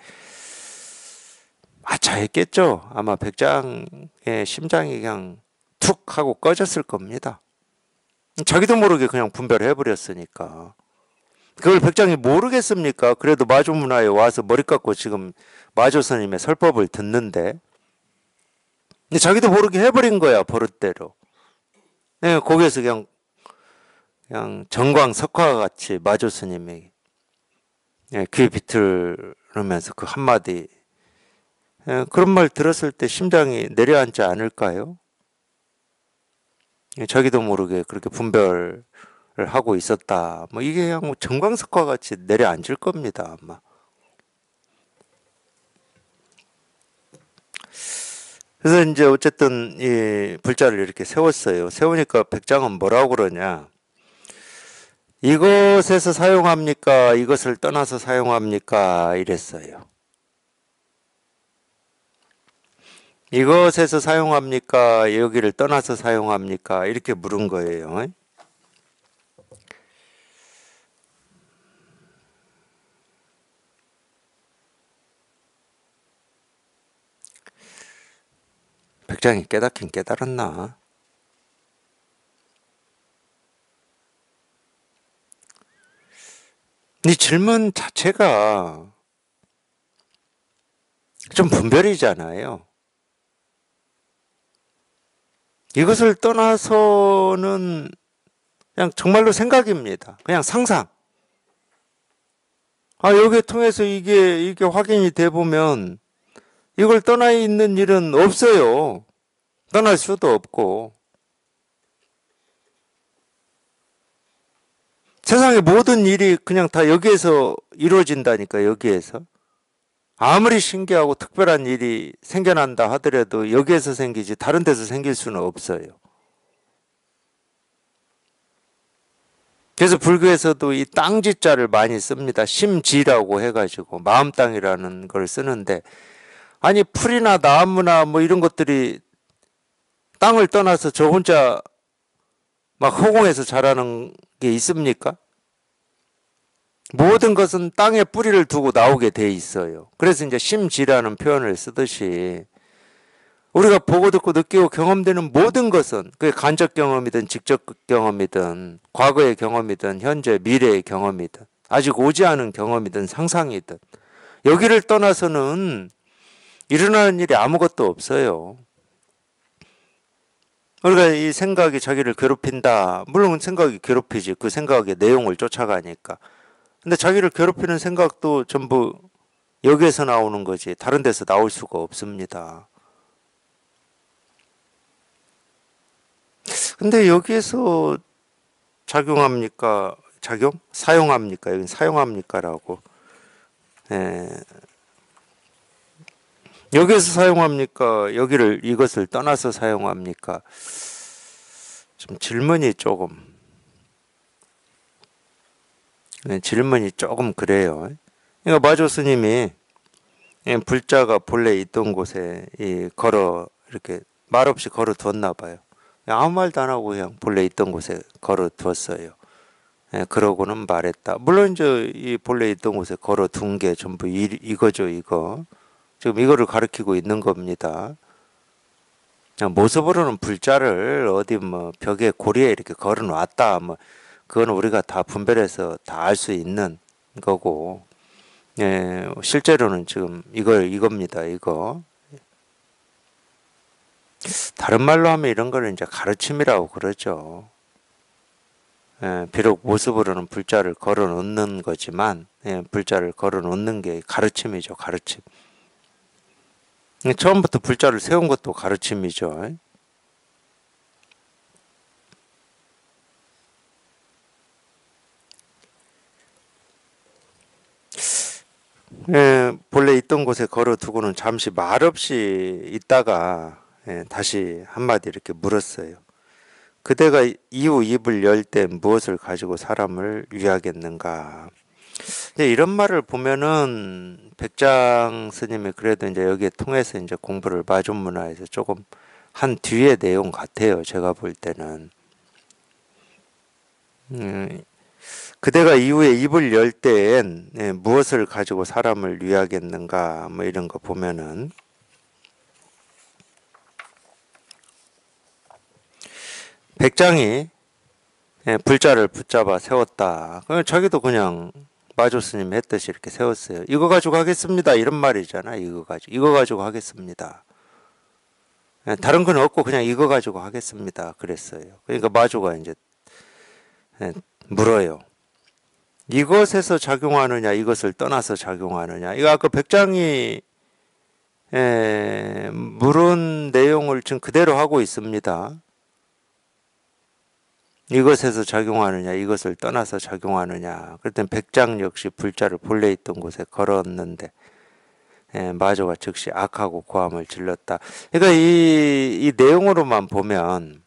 아차했겠죠. 아마 백장의 심장이 그냥 툭 하고 꺼졌을 겁니다. 자기도 모르게 그냥 분별해버렸으니까. 그걸 백장이 모르겠습니까? 그래도 마조문화에 와서 머리 깎고 지금 마조 스님의 설법을 듣는데 근데 자기도 모르게 해버린 거야 버릇대로. 네, 거기에서 그냥 정광석화 같이 마조 스님이 귀에 비틀으면서 그 한마디 그런 말 들었을 때 심장이 내려앉지 않을까요? 자기도 모르게 그렇게 분별을 하고 있었다. 뭐 이게 그냥 뭐 정광석화 같이 내려앉을 겁니다, 아마. 그래서 이제 어쨌든 이 불자를 이렇게 세웠어요. 세우니까 백장은 뭐라고 그러냐? 이것에서 사용합니까? 이것을 떠나서 사용합니까? 이랬어요. 이것에서 사용합니까? 여기를 떠나서 사용합니까? 이렇게 물은 거예요. 백장이 깨닫긴 깨달았나? 이 질문 자체가 좀 분별이잖아요. 이것을 떠나서는 그냥 정말로 생각입니다. 그냥 상상. 여기에 통해서 이게 확인이 돼 보면 이걸 떠나 있는 일은 없어요. 떠날 수도 없고. 세상의 모든 일이 그냥 다 여기에서 이루어진다니까, 여기에서. 아무리 신기하고 특별한 일이 생겨난다 하더라도 여기에서 생기지 다른 데서 생길 수는 없어요. 그래서 불교에서도 이 땅지자를 많이 씁니다. 심지라고 해가지고 마음 땅이라는 걸 쓰는데 아니 풀이나 나무나 뭐 이런 것들이 땅을 떠나서 저 혼자 막 허공에서 자라는 게 있습니까? 모든 것은 땅에 뿌리를 두고 나오게 돼 있어요. 그래서 이제 심지라는 표현을 쓰듯이 우리가 보고 듣고 느끼고 경험되는 모든 것은 그게 간접 경험이든 직접 경험이든 과거의 경험이든 현재 미래의 경험이든 아직 오지 않은 경험이든 상상이든 여기를 떠나서는 일어나는 일이 아무것도 없어요. 우리가 이 생각이 자기를 괴롭힌다. 물론 생각이 괴롭히지. 그 생각의 내용을 쫓아가니까. 근데 자기를 괴롭히는 생각도 전부 여기에서 나오는 거지 다른 데서 나올 수가 없습니다. 근데 여기에서 작용합니까? 사용합니까? 여기 사용합니까라고. 예. 여기에서 사용합니까? 이것을 떠나서 사용합니까? 좀 질문이 조금 그래요. 그러니까 마조 스님이 불자가 본래 있던 곳에 이렇게 말없이 걸어 두었나 봐요. 아무 말도 안 하고 그냥 본래 있던 곳에 걸어 두었어요. 그러고는 말했다. 물론 이제 이 본래 있던 곳에 걸어 둔 게 전부 이거죠, 이거. 지금 이거를 가리키고 있는 겁니다. 모습으로는 불자를 어디 뭐 벽에 고리에 이렇게 걸어 놨다. 뭐 그건 우리가 다 분별해서 다 알 수 있는 거고. 실제로는 지금 이겁니다. 이거. 다른 말로 하면 이런 거는 이제 가르침이라고 그러죠. 비록 모습으로는 불자를 걸어 놓는 거지만, 불자를 걸어 놓는 게 가르침이죠. 가르침. 처음부터 불자를 세운 것도 가르침이죠. 본래 있던 곳에 걸어두고는 잠시 말없이 있다가 다시 한마디 이렇게 물었어요. 그대가 이후 입을 열 때 무엇을 가지고 사람을 위하겠는가? 이런 말을 보면은 백장 스님이 그래도 이제 여기에 통해서 이제 공부를 마존문화에서 조금 한 뒤의 내용 같아요. 제가 볼 때는. 그대가 이후에 입을 열 때엔 무엇을 가지고 사람을 위하겠는가? 뭐 이런 거 보면은 백장이 불자를 붙잡아 세웠다. 자기도 그냥 마조 스님 했듯이 이렇게 세웠어요. 이거 가지고 하겠습니다. 이런 말이잖아. 이거 가지고 하겠습니다. 다른 건 없고 그냥 이거 가지고 하겠습니다. 그랬어요. 그러니까 마조가 이제 물어요. 이것에서 작용하느냐, 이것을 떠나서 작용하느냐. 이거 아까 백장이 물은 내용을 지금 그대로 하고 있습니다. 이것에서 작용하느냐, 이것을 떠나서 작용하느냐. 그랬더니 백장 역시 불자를 본래 있던 곳에 걸었는데 마조가 즉시 악하고 고함을 질렀다. 그러니까 이 내용으로만 보면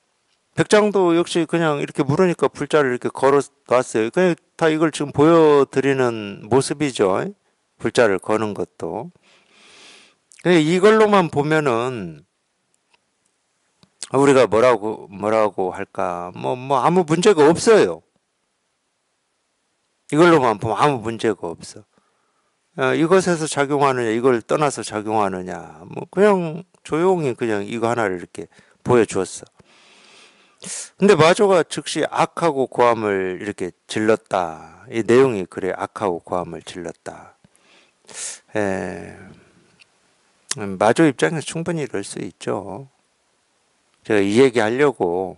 백장도 역시 그냥 이렇게 물으니까 불자를 이렇게 걸어 놨어요. 그냥 다 이걸 지금 보여드리는 모습이죠. 불자를 거는 것도. 이걸로만 보면은 우리가 뭐라고 할까? 뭐 아무 문제가 없어요. 이걸로만 보면 아무 문제가 없어. 이것에서 작용하느냐, 이걸 떠나서 작용하느냐, 뭐 그냥 조용히 그냥 이거 하나를 이렇게 보여주었어. 근데 마조가 즉시 악하고 고함을 이렇게 질렀다. 이 내용이 그래, 악하고 고함을 질렀다. 마조 입장에서 충분히 이럴 수 있죠. 제가 이 얘기 하려고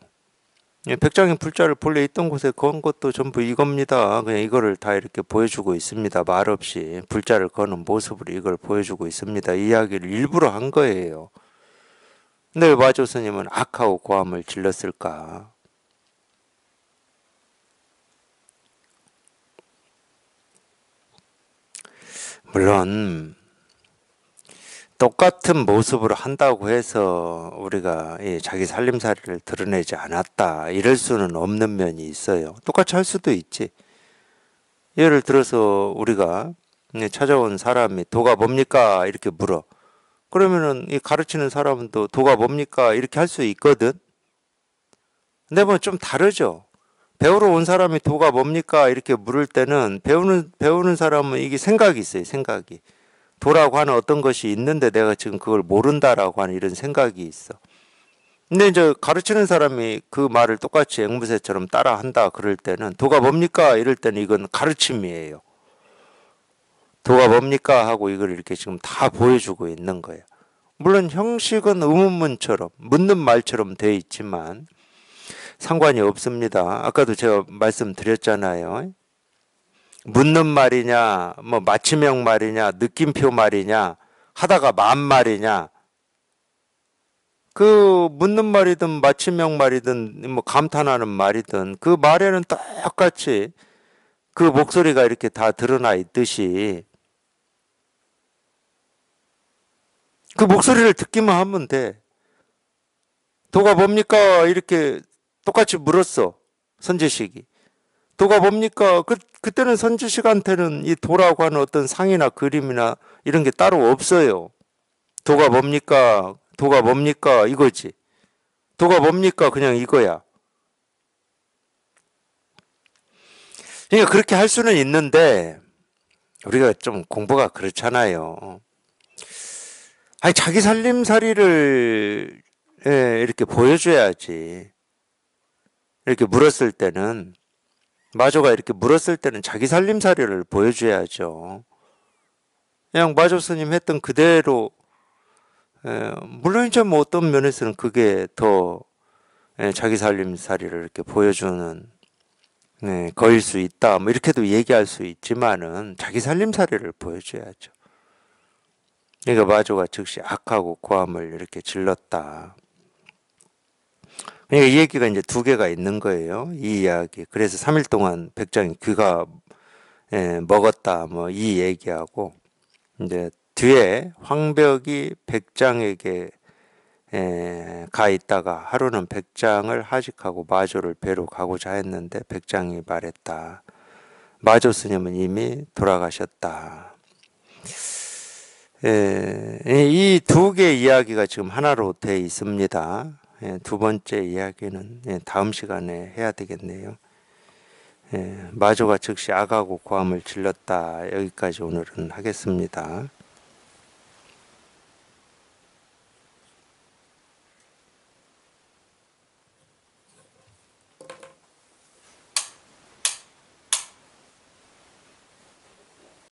백장이 불자를 본래 있던 곳에 건 것도 전부 이겁니다. 그냥 이거를 다 이렇게 보여주고 있습니다. 말없이 불자를 거는 모습으로 이걸 보여주고 있습니다. 이 이야기를 일부러 한 거예요. 근데 왜 마조 스님은 악하고 고함을 질렀을까? 물론 똑같은 모습으로 한다고 해서 우리가 자기 살림살이를 드러내지 않았다 이럴 수는 없는 면이 있어요. 똑같이 할 수도 있지. 예를 들어서 우리가 찾아온 사람이 도가 뭡니까? 이렇게 물어. 그러면은 이 가르치는 사람은 또 도가 뭡니까? 이렇게 할 수 있거든. 근데 뭐 좀 다르죠. 배우러 온 사람이 도가 뭡니까? 이렇게 물을 때는 배우는 사람은 이게 생각이 있어요. 생각이. 도라고 하는 어떤 것이 있는데 내가 지금 그걸 모른다라고 하는 이런 생각이 있어. 근데 이제 가르치는 사람이 그 말을 똑같이 앵무새처럼 따라 한다 그럴 때는 도가 뭡니까? 이럴 때는 이건 가르침이에요. 도가 뭡니까? 하고 이걸 이렇게 지금 다 보여주고 있는 거예요. 물론 형식은 의문문처럼 묻는 말처럼 돼 있지만 상관이 없습니다. 아까도 제가 말씀드렸잖아요. 묻는 말이냐, 뭐 맞춤형 말이냐, 느낌표 말이냐, 하다가 만 말이냐. 그 묻는 말이든 맞춤형 말이든 뭐 감탄하는 말이든 그 말에는 똑같이 그 목소리가 이렇게 다 드러나 있듯이 그 목소리를 듣기만 하면 돼. 도가 뭡니까? 이렇게 똑같이 물었어. 선지식이. 도가 뭡니까? 그때는 선지식한테는 이 도라고 하는 어떤 상이나 그림이나 이런 게 따로 없어요. 도가 뭡니까? 도가 뭡니까? 이거지. 도가 뭡니까? 그냥 이거야. 그러니까 그렇게 할 수는 있는데 우리가 좀 공부가 그렇잖아요. 아니 자기 살림살이를 이렇게 보여줘야지. 이렇게 물었을 때는 마조가 이렇게 물었을 때는 자기 살림살이를 보여줘야죠. 그냥 마조 스님 했던 그대로, 물론 이제 뭐 어떤 면에서는 그게 더 자기 살림살이를 이렇게 보여주는 거일 수 있다. 뭐 이렇게도 얘기할 수 있지만은 자기 살림살이를 보여줘야죠. 그러니까 마조가 즉시 악하고 고함을 이렇게 질렀다. 그러니까 이 얘기가 이제 두 개가 있는 거예요. 이 이야기. 그래서 3일 동안 백장이 귀가 먹었다. 뭐 이 얘기하고 이제 뒤에 황벽이 백장에게 가 있다가 하루는 백장을 하직하고 마조를 뵈러 가고자 했는데 백장이 말했다. 마조 스님은 이미 돌아가셨다. 이 두 개의 이야기가 지금 하나로 돼 있습니다. 두 번째 이야기는 다음 시간에 해야 되겠네요. 마조가 즉시 악하고 고함을 질렀다. 여기까지 오늘은 하겠습니다.